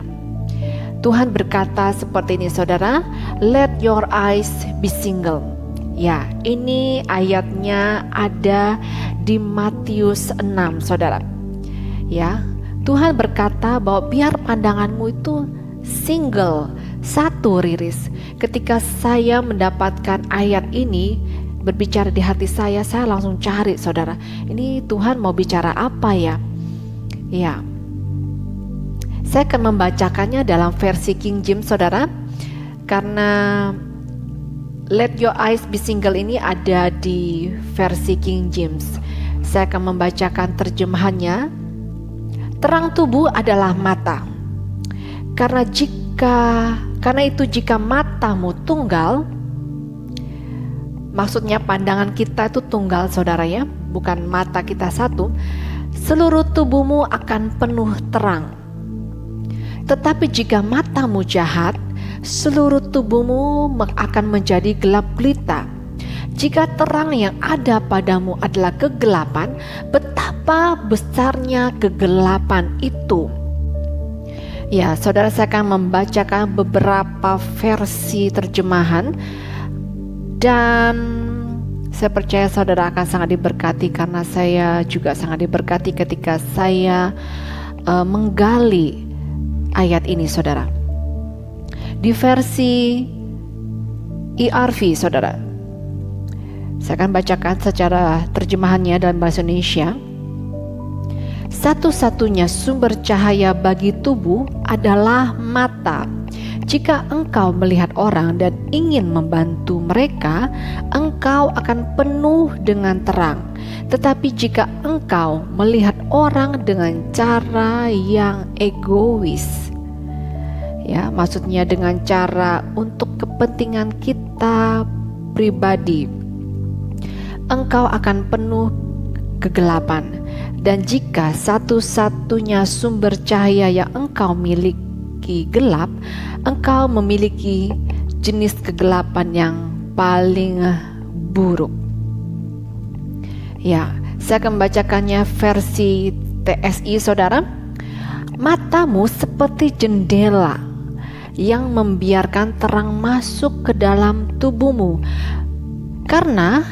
Tuhan berkata seperti ini saudara, let your eyes be single. Ya, ini ayatnya ada di Matius 6 saudara. Ya, Tuhan berkata bahwa biar pandanganmu itu single, satu riris. Ketika saya mendapatkan ayat ini berbicara di hati saya langsung cari saudara, ini Tuhan mau bicara apa ya? Ya, saya akan membacakannya dalam versi King James saudara, karena let your eyes be single ini ada di versi King James. Saya akan membacakan terjemahannya. Terang tubuh adalah mata. Karena itu jika matamu tunggal, maksudnya pandangan kita itu tunggal saudara ya, bukan mata kita satu, seluruh tubuhmu akan penuh terang. Tetapi jika matamu jahat, seluruh tubuhmu akan menjadi gelap gulita. Jika terang yang ada padamu adalah kegelapan, betapa besarnya kegelapan itu. Ya, saudara, saya akan membacakan beberapa versi terjemahan, dan saya percaya saudara akan sangat diberkati, karena saya juga sangat diberkati ketika saya menggali ayat ini saudara. Di versi ERV saudara, saya akan bacakan secara terjemahannya dalam bahasa Indonesia. Satu-satunya sumber cahaya bagi tubuh adalah mata. Jika engkau melihat orang dan ingin membantu mereka, engkau akan penuh dengan terang. Tetapi jika engkau melihat orang dengan cara yang egois, ya, maksudnya dengan cara untuk kepentingan kita pribadi, engkau akan penuh kegelapan. Dan jika satu-satunya sumber cahaya yang engkau miliki gelap, engkau memiliki jenis kegelapan yang paling buruk. Ya, saya akan membacakannya versi TSI saudara. Matamu seperti jendela yang membiarkan terang masuk ke dalam tubuhmu. Karena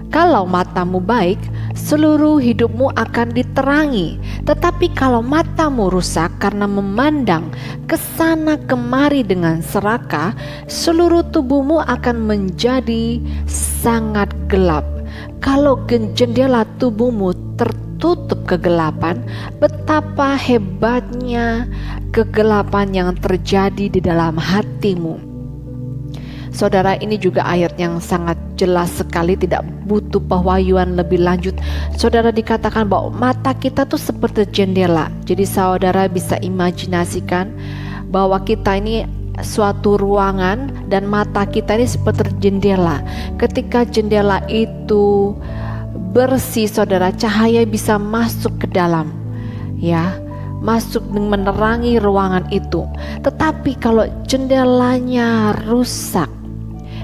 kalau matamu baik, seluruh hidupmu akan diterangi. Tetapi kalau matamu rusak karena memandang kesana kemari dengan serakah, seluruh tubuhmu akan menjadi sangat gelap. Kalau jendela tubuhmu tertutup kegelapan, betapa hebatnya kegelapan yang terjadi di dalam hatimu. Saudara, ini juga ayat yang sangat jelas sekali, tidak butuh pewahyuan lebih lanjut. Saudara, dikatakan bahwa mata kita tuh seperti jendela. Jadi saudara bisa imajinasikan bahwa kita ini suatu ruangan dan mata kita ini seperti jendela. Ketika jendela itu bersih, saudara, cahaya bisa masuk ke dalam, ya, masuk menerangi ruangan itu. Tetapi kalau jendelanya rusak,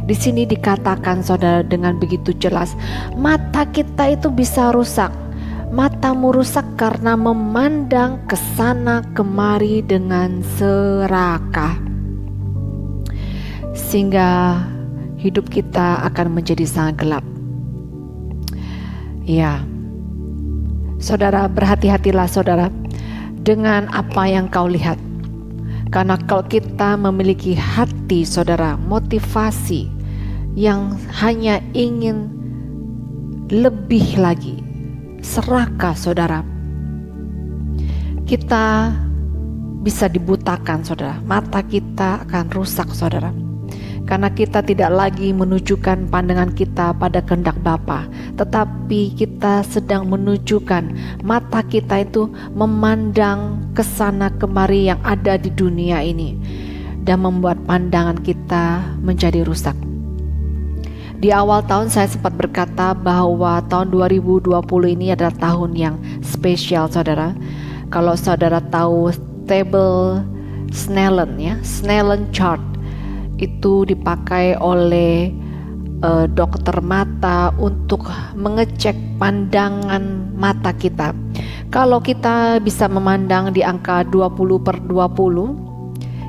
di sini dikatakan saudara dengan begitu jelas, mata kita itu bisa rusak. Matamu rusak karena memandang kesana kemari dengan serakah, sehingga hidup kita akan menjadi sangat gelap. Ya, saudara, berhati-hatilah saudara dengan apa yang kau lihat. Karena kalau kita memiliki hati saudara, motivasi yang hanya ingin lebih lagi, serakah saudara, kita bisa dibutakan saudara. Mata kita akan rusak saudara, karena kita tidak lagi menunjukkan pandangan kita pada kehendak Bapa, tetapi kita sedang menunjukkan mata kita itu memandang kesana kemari yang ada di dunia ini, dan membuat pandangan kita menjadi rusak. Di awal tahun saya sempat berkata bahwa tahun 2020 ini adalah tahun yang spesial saudara. Kalau saudara tahu table Snellen, ya, Snellen chart, itu dipakai oleh dokter mata untuk mengecek pandangan mata kita. Kalau kita bisa memandang di angka 20/20,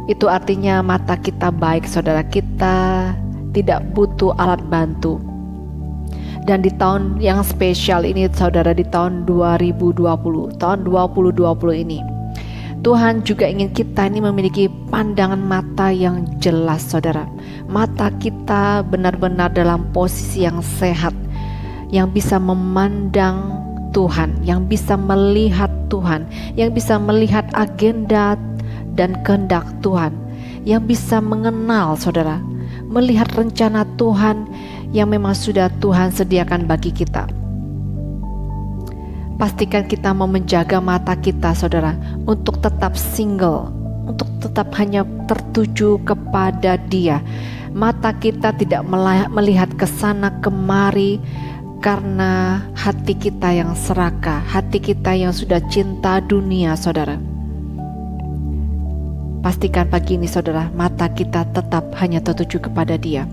itu artinya mata kita baik saudara, kita tidak butuh alat bantu. Dan di tahun yang spesial ini saudara, di tahun 2020, tahun 2020 ini, Tuhan juga ingin kita ini memiliki pandangan mata yang jelas saudara. Mata kita benar-benar dalam posisi yang sehat, yang bisa memandang Tuhan, yang bisa melihat Tuhan, yang bisa melihat agenda dan kehendak Tuhan, yang bisa mengenal saudara, melihat rencana Tuhan yang memang sudah Tuhan sediakan bagi kita. Pastikan kita mau menjaga mata kita saudara, untuk tetap single, untuk tetap hanya tertuju kepada Dia. Mata kita tidak melihat kesana kemari karena hati kita yang serakah, hati kita yang sudah cinta dunia saudara. Pastikan pagi ini saudara, mata kita tetap hanya tertuju kepada Dia.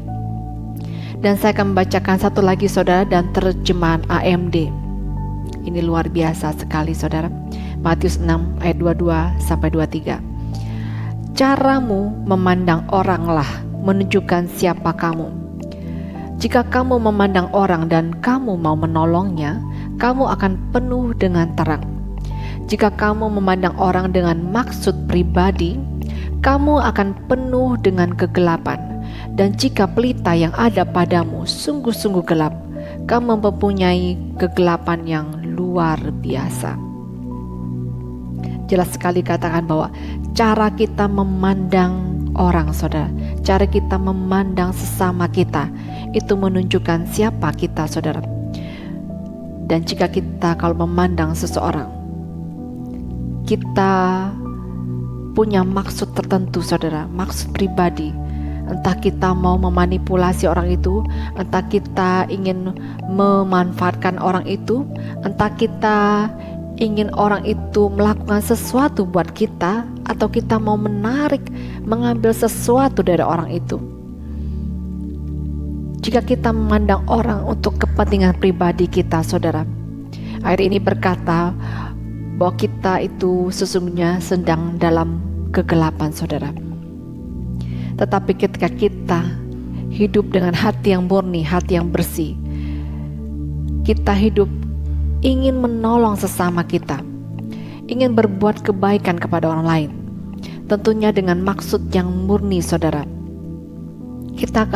Dan saya akan membacakan satu lagi saudara, dan terjemahan AMD. Ini luar biasa sekali saudara. Matius 6 ayat 22-23. Caramu memandang oranglah menunjukkan siapa kamu. Jika kamu memandang orang dan kamu mau menolongnya, kamu akan penuh dengan terang. Jika kamu memandang orang dengan maksud pribadi, kamu akan penuh dengan kegelapan. Dan jika pelita yang ada padamu sungguh-sungguh gelap, kamu mempunyai kegelapan yang luar biasa. Jelas sekali katakan bahwa cara kita memandang orang saudara, cara kita memandang sesama kita, itu menunjukkan siapa kita saudara. Dan jika kita kalau memandang seseorang, kita punya maksud tertentu saudara, maksud pribadi, entah kita mau memanipulasi orang itu, entah kita ingin memanfaatkan orang itu, entah kita ingin orang itu melakukan sesuatu buat kita, atau kita mau mengambil sesuatu dari orang itu. jika kita memandang orang untuk kepentingan pribadi kita, saudara. Ayat ini berkata bahwa kita itu sesungguhnya sedang dalam kegelapan, saudara. Tetapi ketika kita hidup dengan hati yang murni, hati yang bersih, kita hidup ingin menolong sesama kita, ingin berbuat kebaikan kepada orang lain, tentunya dengan maksud yang murni, saudara. Kita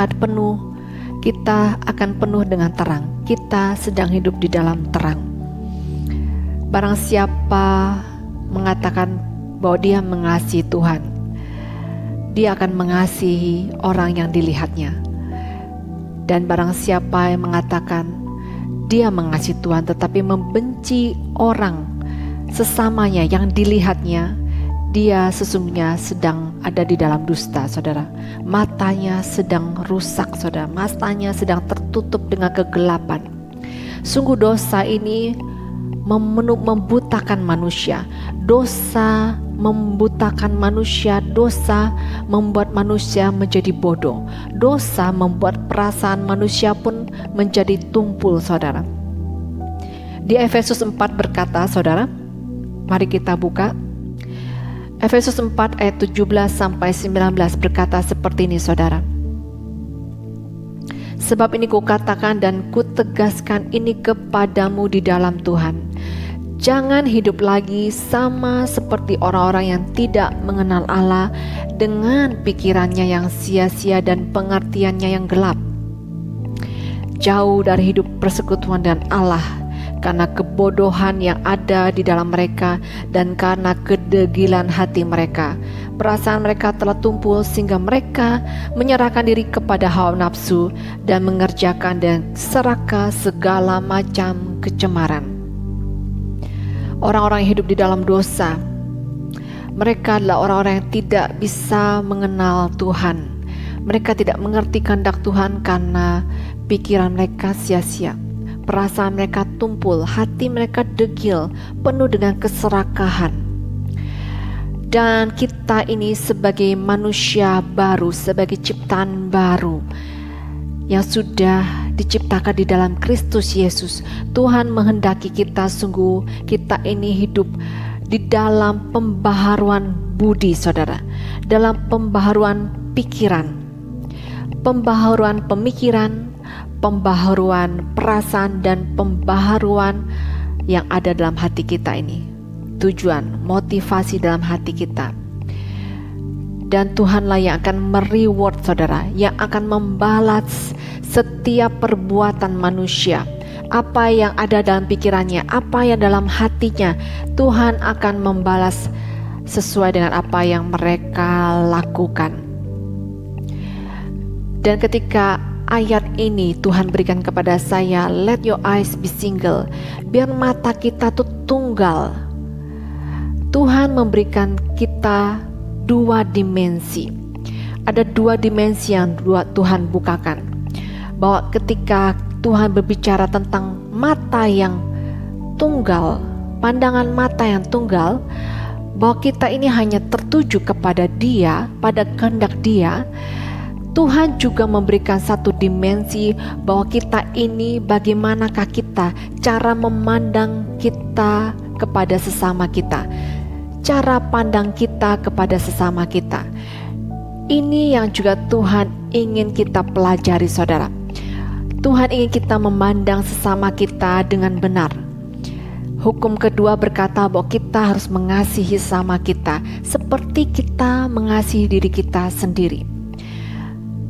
akan penuh dengan terang. Kita sedang hidup di dalam terang. Barang siapa mengatakan bahwa dia mengasihi Tuhan, dia akan mengasihi orang yang dilihatnya. Dan barang siapa yang mengatakan dia mengasihi Tuhan tetapi membenci orang sesamanya yang dilihatnya, dia sesungguhnya sedang ada di dalam dusta, saudara. Matanya sedang rusak, saudara. Matanya sedang tertutup dengan kegelapan. Sungguh dosa ini membutakan manusia. Dosa membutakan manusia. Dosa membuat manusia menjadi bodoh. Dosa membuat perasaan manusia pun menjadi tumpul, saudara. Di Efesus 4 berkata, saudara, mari kita buka. Efesus 4 ayat 17 sampai 19 berkata seperti ini, saudara. Sebab ini kukatakan dan kutegaskan ini kepadamu di dalam Tuhan. Jangan hidup lagi sama seperti orang-orang yang tidak mengenal Allah dengan pikirannya yang sia-sia dan pengertiannya yang gelap. Jauh dari hidup persekutuan dengan Allah, karena kebodohan yang ada di dalam mereka dan karena kedegilan hati mereka. Perasaan mereka telah tumpul sehingga mereka menyerahkan diri kepada hawa nafsu dan mengerjakan dan serakah segala macam kecemaran. Orang-orang yang hidup di dalam dosa, mereka adalah orang-orang yang tidak bisa mengenal Tuhan. Mereka tidak mengerti kehendak Tuhan karena pikiran mereka sia-sia. Perasaan mereka tumpul, hati mereka degil, penuh dengan keserakahan. Dan kita ini sebagai manusia baru, sebagai ciptaan baru yang sudah diciptakan di dalam Kristus Yesus, Tuhan menghendaki kita kita ini hidup di dalam pembaharuan budi, saudara, dalam pembaharuan pikiran, pembaharuan pemikiran, pembaharuan perasaan dan pembaharuan yang ada dalam hati kita ini. Tujuan, motivasi dalam hati kita. Dan Tuhanlah yang akan mereward, saudara, yang akan membalas setiap perbuatan manusia. Apa yang ada dalam pikirannya, apa yang dalam hatinya, Tuhan akan membalas sesuai dengan apa yang mereka lakukan. Dan ketika ayat ini Tuhan berikan kepada saya, let your eyes be single, biar mata kita tuh tunggal. Tuhan memberikan kita dua dimensi. Ada dua dimensi yang Tuhan bukakan. Bahwa ketika Tuhan berbicara tentang mata yang tunggal, pandangan mata yang tunggal, bahwa kita ini hanya tertuju kepada Dia, pada kehendak Dia. Tuhan juga memberikan satu dimensi bahwa kita ini bagaimanakah kita, cara memandang kita kepada sesama kita, cara pandang kita kepada sesama kita. Ini yang juga Tuhan ingin kita pelajari, saudara. Tuhan ingin kita memandang sesama kita dengan benar. Hukum kedua berkata bahwa kita harus mengasihi sesama kita seperti kita mengasihi diri kita sendiri.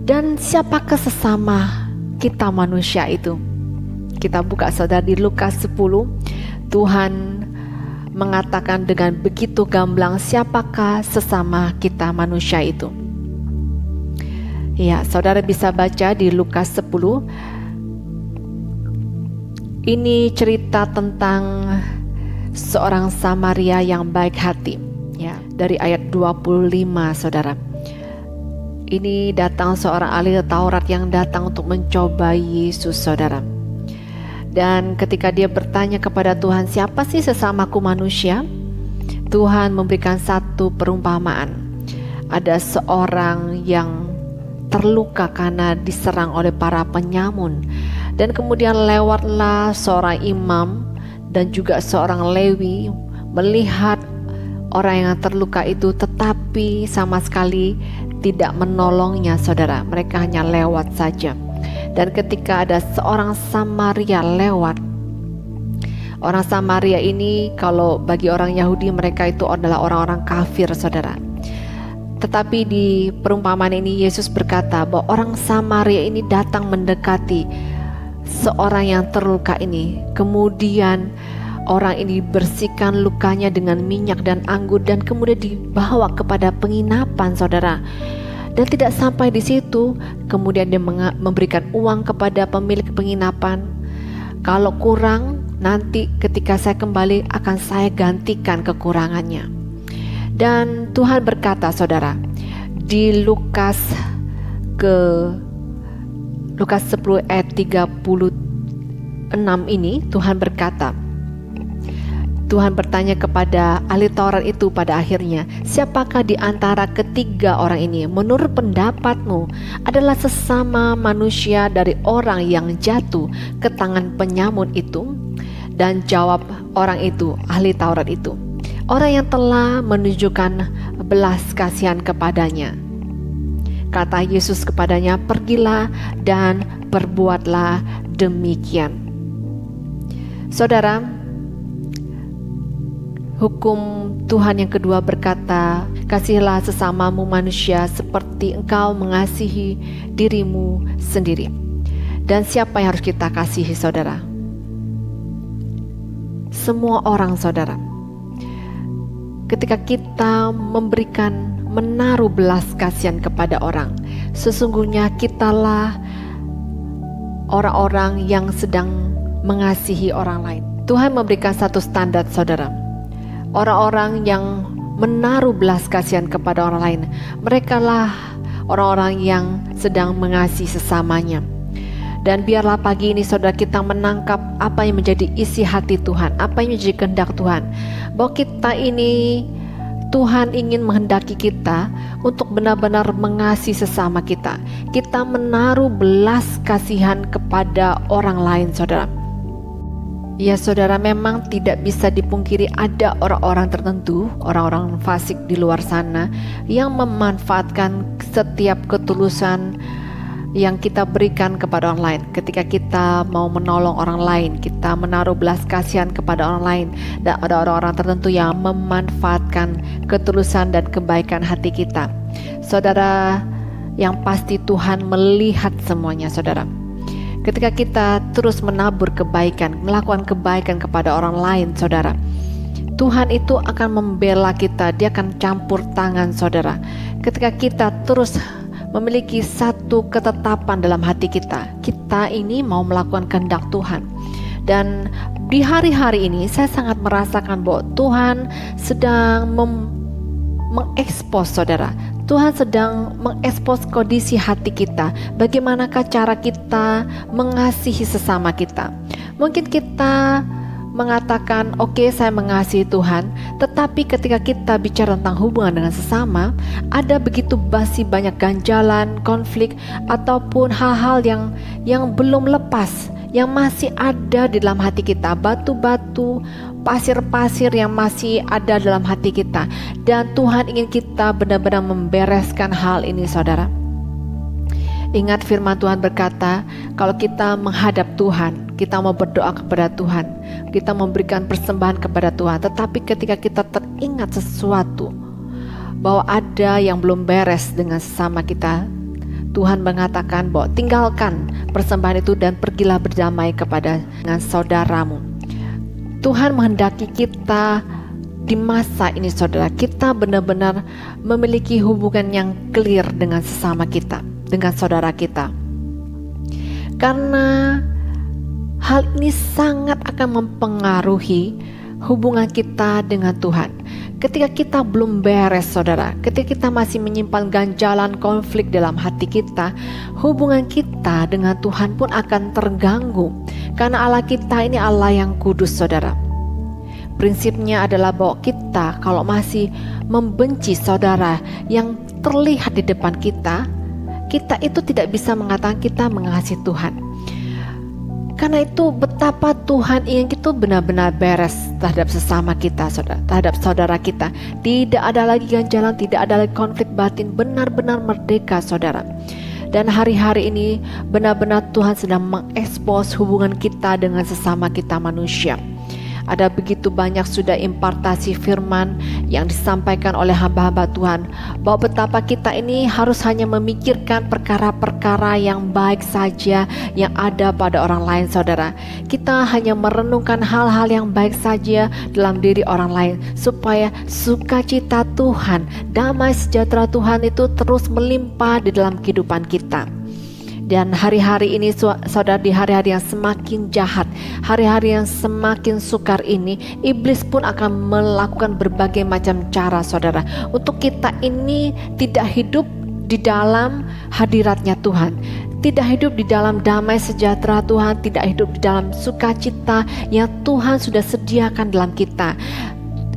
Dan siapakah sesama kita manusia itu? Kita buka, saudara, di Lukas 10. Tuhan mengatakan dengan begitu gamblang siapakah sesama kita manusia itu. Ya, saudara bisa baca di Lukas 10. Ini cerita tentang seorang Samaria yang baik hati, ya, dari ayat 25, saudara. Ini datang seorang ahli Taurat yang datang untuk mencobai Yesus, saudara. Dan ketika dia bertanya kepada Tuhan, siapa sih sesamaku manusia? Tuhan memberikan satu perumpamaan. Ada seorang yang terluka karena diserang oleh para penyamun. Dan kemudian lewatlah seorang imam dan juga seorang Lewi melihat orang yang terluka itu, tetapi sama sekali tidak menolongnya, saudara. Mereka hanya lewat saja. Dan ketika ada seorang Samaria lewat, orang Samaria ini kalau bagi orang Yahudi mereka itu adalah orang-orang kafir, saudara. Tetapi di perumpamaan ini Yesus berkata bahwa orang Samaria ini datang mendekati seorang yang terluka ini. Kemudian orang ini bersihkan lukanya dengan minyak dan anggur dan kemudian dibawa kepada penginapan, saudara. Dan tidak sampai di situ, kemudian dia memberikan uang kepada pemilik penginapan. Kalau kurang, nanti ketika saya kembali akan saya gantikan kekurangannya. Dan Tuhan berkata, saudara, di Lukas 10 ayat 36 ini Tuhan berkata, Tuhan bertanya kepada ahli Taurat itu pada akhirnya, siapakah di antara ketiga orang ini menurut pendapatmu adalah sesama manusia dari orang yang jatuh ke tangan penyamun itu? Dan jawab orang itu, ahli Taurat itu, orang yang telah menunjukkan belas kasihan kepadanya. Kata Yesus kepadanya, pergilah dan perbuatlah demikian. Saudara, hukum Tuhan yang kedua berkata, kasihilah sesamamu manusia seperti engkau mengasihi dirimu sendiri. Dan siapa yang harus kita kasihi, saudara? Semua orang, saudara. Ketika kita menaruh belas kasihan kepada orang, sesungguhnya kitalah orang-orang yang sedang mengasihi orang lain. Tuhan memberikan satu standar, saudara. Orang-orang yang menaruh belas kasihan kepada orang lain, merekalah orang-orang yang sedang mengasihi sesamanya. Dan biarlah pagi ini, saudara, kita menangkap apa yang menjadi isi hati Tuhan, apa yang menjadi kehendak Tuhan, bahwa kita ini, Tuhan ingin menghendaki kita untuk benar-benar mengasihi sesama kita. Kita menaruh belas kasihan kepada orang lain, saudara. Ya, saudara, memang tidak bisa dipungkiri ada orang-orang tertentu, orang-orang fasik di luar sana yang memanfaatkan setiap ketulusan yang kita berikan kepada orang lain. Ketika kita mau menolong orang lain, kita menaruh belas kasihan kepada orang lain, dan ada orang-orang tertentu yang memanfaatkan ketulusan dan kebaikan hati kita. Saudara, yang pasti Tuhan melihat semuanya, saudara. Ketika kita terus menabur kebaikan, melakukan kebaikan kepada orang lain, saudara, Tuhan itu akan membela kita. Dia akan campur tangan, saudara. Ketika kita terus memiliki satu ketetapan dalam hati kita, kita ini mau melakukan kehendak Tuhan. Dan di hari-hari ini saya sangat merasakan bahwa Tuhan sedang mengekspos, saudara. Tuhan sedang mengekspos kondisi hati kita. Bagaimanakah cara kita mengasihi sesama kita? Mungkin kita mengatakan, oke, saya mengasihi Tuhan, tetapi ketika kita bicara tentang hubungan dengan sesama, ada begitu banyak ganjalan, konflik, ataupun hal-hal yang belum lepas, yang masih ada di dalam hati kita, batu-batu, pasir-pasir yang masih ada dalam hati kita. Dan Tuhan ingin kita benar-benar membereskan hal ini, saudara. Ingat firman Tuhan berkata, kalau kita menghadap Tuhan, kita mau berdoa kepada Tuhan, kita memberikan persembahan kepada Tuhan, tetapi ketika kita teringat sesuatu bahwa ada yang belum beres dengan sesama kita, Tuhan mengatakan bahwa tinggalkan persembahan itu dan pergilah berdamai dengan saudaramu. Tuhan menghendaki kita di masa ini, saudara, kita benar-benar memiliki hubungan yang clear dengan sesama kita, dengan saudara kita. Karena hal ini sangat akan mempengaruhi hubungan kita dengan Tuhan. Ketika kita belum beres, saudara, ketika kita masih menyimpan ganjalan konflik dalam hati kita, hubungan kita dengan Tuhan pun akan terganggu. Karena Allah kita ini Allah yang kudus, saudara. Prinsipnya adalah bahwa kita kalau masih membenci saudara yang terlihat di depan kita, kita itu tidak bisa mengatakan kita mengasihi Tuhan. Karena itu betapa Tuhan ingin kita benar-benar beres terhadap sesama kita, saudara, terhadap saudara kita. Tidak ada lagi ganjalan, tidak ada lagi konflik batin, benar-benar merdeka, saudara. Dan hari-hari ini benar-benar Tuhan sedang mengekspos hubungan kita dengan sesama kita manusia. Ada begitu banyak sudah impartasi firman yang disampaikan oleh hamba-hamba Tuhan, bahwa betapa kita ini harus hanya memikirkan perkara-perkara yang baik saja yang ada pada orang lain, saudara. Kita hanya merenungkan hal-hal yang baik saja dalam diri orang lain, supaya sukacita Tuhan, damai sejahtera Tuhan itu terus melimpah di dalam kehidupan kita. Dan hari-hari ini, saudara, di hari-hari yang semakin jahat, hari-hari yang semakin sukar ini, iblis pun akan melakukan berbagai macam cara, saudara, untuk kita ini tidak hidup di dalam hadiratnya Tuhan, tidak hidup di dalam damai sejahtera Tuhan, tidak hidup di dalam sukacita yang Tuhan sudah sediakan dalam kita.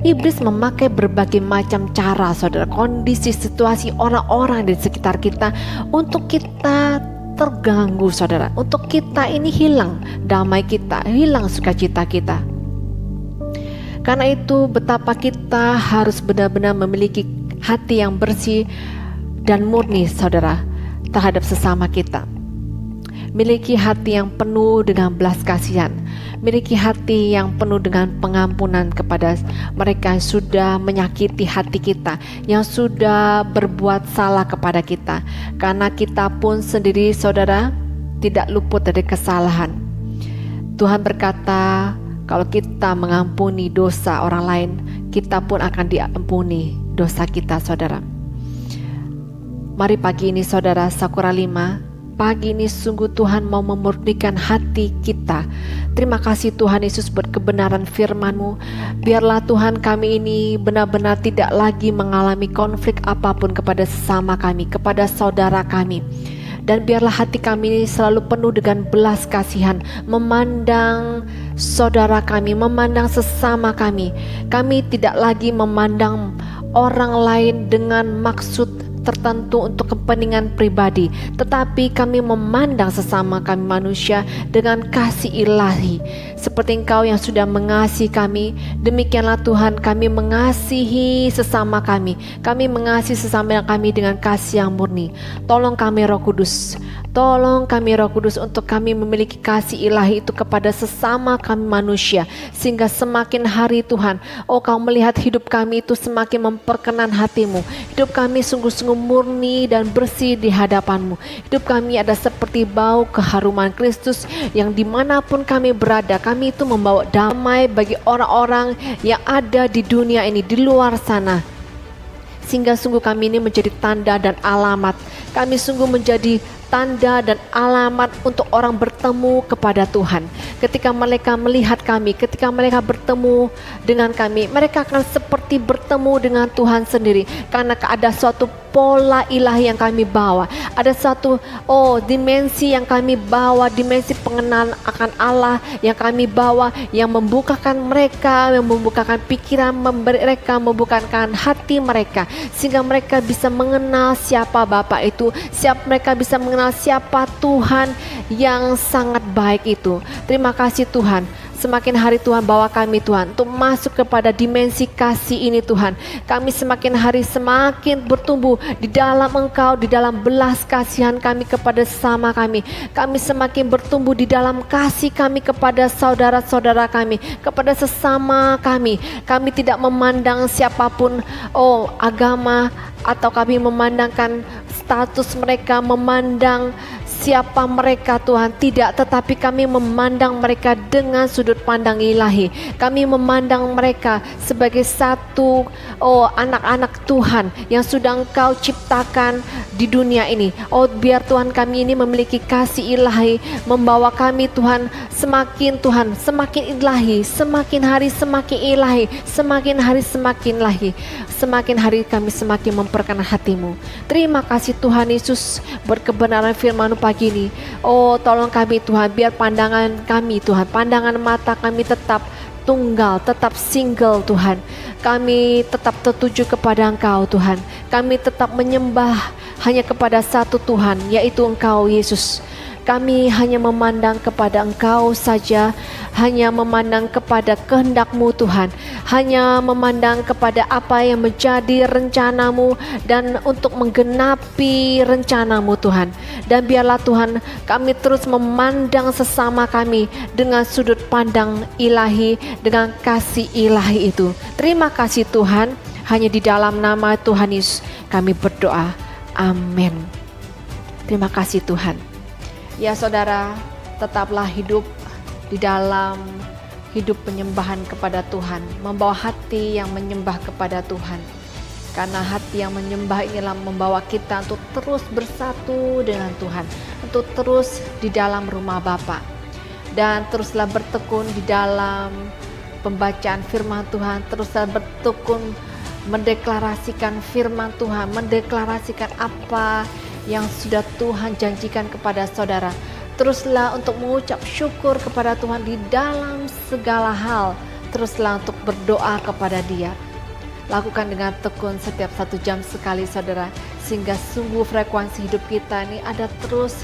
Iblis memakai berbagai macam cara, saudara, kondisi, situasi, orang-orang di sekitar kita untuk kita terganggu, saudara, untuk kita ini hilang damai kita, hilang sukacita kita. Karena itu betapa kita harus benar-benar memiliki hati yang bersih dan murni, saudara, terhadap sesama kita. Miliki hati yang penuh dengan belas kasihan, miliki hati yang penuh dengan pengampunan kepada mereka yang sudah menyakiti hati kita, yang sudah berbuat salah kepada kita. Karena kita pun sendiri, saudara, tidak luput dari kesalahan. Tuhan berkata, kalau kita mengampuni dosa orang lain, kita pun akan diampuni dosa kita, saudara. Mari pagi ini, saudara, Sakura 5, pagi ini sungguh Tuhan mau memurnikan hati kita. Terima kasih Tuhan Yesus buat kebenaran firman-Mu. Biarlah Tuhan kami ini benar-benar tidak lagi mengalami konflik apapun kepada sesama kami, kepada saudara kami. Dan biarlah hati kami ini selalu penuh dengan belas kasihan, memandang saudara kami, memandang sesama kami. Kami tidak lagi memandang orang lain dengan maksud tertentu untuk kepentingan pribadi, tetapi kami memandang sesama kami manusia dengan kasih ilahi. Seperti Engkau yang sudah mengasihi kami, demikianlah Tuhan kami mengasihi sesama kami. Kami mengasihi sesama kami dengan kasih yang murni. Tolong kami Roh Kudus, tolong kami Roh Kudus untuk kami memiliki kasih ilahi itu kepada sesama kami manusia, sehingga semakin hari Tuhan, Kau melihat hidup kami itu semakin memperkenan hati-Mu. Hidup kami sungguh-sungguh murni dan bersih di hadapan-Mu. Hidup kami ada seperti bau keharuman Kristus, yang dimanapun kami berada, kami itu membawa damai bagi orang-orang yang ada di dunia ini, di luar sana. Sehingga sungguh kami ini menjadi tanda dan alamat. Kami sungguh menjadi tanda dan alamat untuk orang bertemu kepada Tuhan. Ketika mereka melihat kami, ketika mereka bertemu dengan kami, mereka akan seperti bertemu dengan Tuhan sendiri. Karena ada suatu pola ilahi yang kami bawa, ada satu dimensi yang kami bawa, dimensi pengenalan akan Allah yang kami bawa, yang membukakan mereka, yang membukakan pikiran mereka, membukakan hati mereka, sehingga mereka bisa mengenal siapa Bapa itu, mereka bisa mengenal siapa Tuhan yang sangat baik itu. Terima kasih Tuhan. Semakin hari Tuhan bawa kami Tuhan untuk masuk kepada dimensi kasih ini Tuhan. Kami semakin hari semakin bertumbuh di dalam Engkau, di dalam belas kasihan kami kepada sesama kami. Kami semakin bertumbuh di dalam kasih kami kepada saudara-saudara kami, kepada sesama kami. Kami tidak memandang siapapun, agama, atau kami memandangkan status mereka, memandang siapa mereka Tuhan, tidak, tetapi kami memandang mereka dengan sudut pandang ilahi. Kami memandang mereka sebagai satu anak-anak Tuhan yang sudah Engkau ciptakan di dunia ini. Biar Tuhan kami ini memiliki kasih ilahi, membawa kami Tuhan semakin ilahi, semakin hari semakin ilahi, semakin hari semakin ilahi, semakin hari kami semakin memperkenan hati-Mu. Terima kasih Tuhan Yesus buat kebenaran firman-Mu pagi ini. Tolong kami Tuhan, biar pandangan kami Tuhan, pandangan mata kami tetap tunggal, tetap single Tuhan. Kami tetap tertuju kepada Engkau Tuhan. Kami tetap menyembah hanya kepada satu Tuhan, yaitu Engkau Yesus. Kami hanya memandang kepada Engkau saja, hanya memandang kepada kehendak-Mu Tuhan, hanya memandang kepada apa yang menjadi rencana-Mu dan untuk menggenapi rencana-Mu Tuhan. Dan biarlah Tuhan kami terus memandang sesama kami dengan sudut pandang ilahi, dengan kasih ilahi itu. Terima kasih Tuhan, hanya di dalam nama Tuhan Yesus kami berdoa. Amin. Terima kasih Tuhan. Ya saudara, tetaplah hidup di dalam hidup penyembahan kepada Tuhan, membawa hati yang menyembah kepada Tuhan. Karena hati yang menyembah inilah membawa kita untuk terus bersatu dengan Tuhan, untuk terus di dalam rumah Bapa. Dan teruslah bertekun di dalam pembacaan firman Tuhan, teruslah bertekun mendeklarasikan firman Tuhan, mendeklarasikan apa yang sudah Tuhan janjikan kepada saudara. Teruslah untuk mengucap syukur kepada Tuhan di dalam segala hal. Teruslah untuk berdoa kepada Dia. Lakukan dengan tekun setiap 1 jam sekali saudara, sehingga sungguh frekuensi hidup kita ini ada terus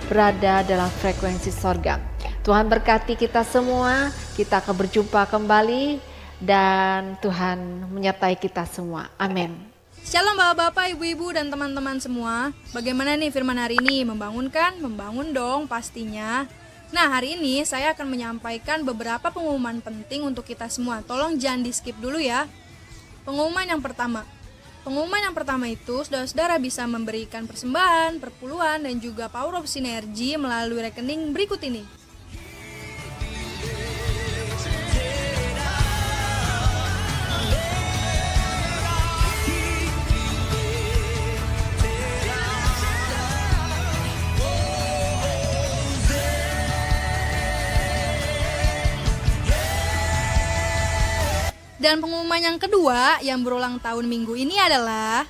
berada dalam frekuensi sorga. Tuhan berkati kita semua, kita akan berjumpa kembali dan Tuhan menyertai kita semua. Amin. Shalom bapak-bapak, ibu-ibu, dan teman-teman semua. Bagaimana nih firman hari ini? Membangunkan? Membangun dong pastinya. Nah, hari ini saya akan menyampaikan beberapa pengumuman penting untuk kita semua. Tolong jangan di skip dulu ya. Pengumuman yang pertama. Pengumuman yang pertama itu, saudara-saudara bisa memberikan persembahan, perpuluhan, dan juga power of sinergi melalui rekening berikut ini. Dan pengumuman yang kedua yang berulang tahun minggu ini adalah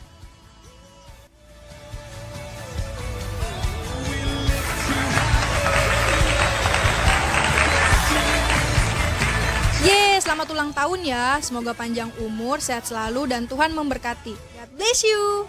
selamat ulang tahun ya. Semoga panjang umur, sehat selalu, dan Tuhan memberkati. God bless you.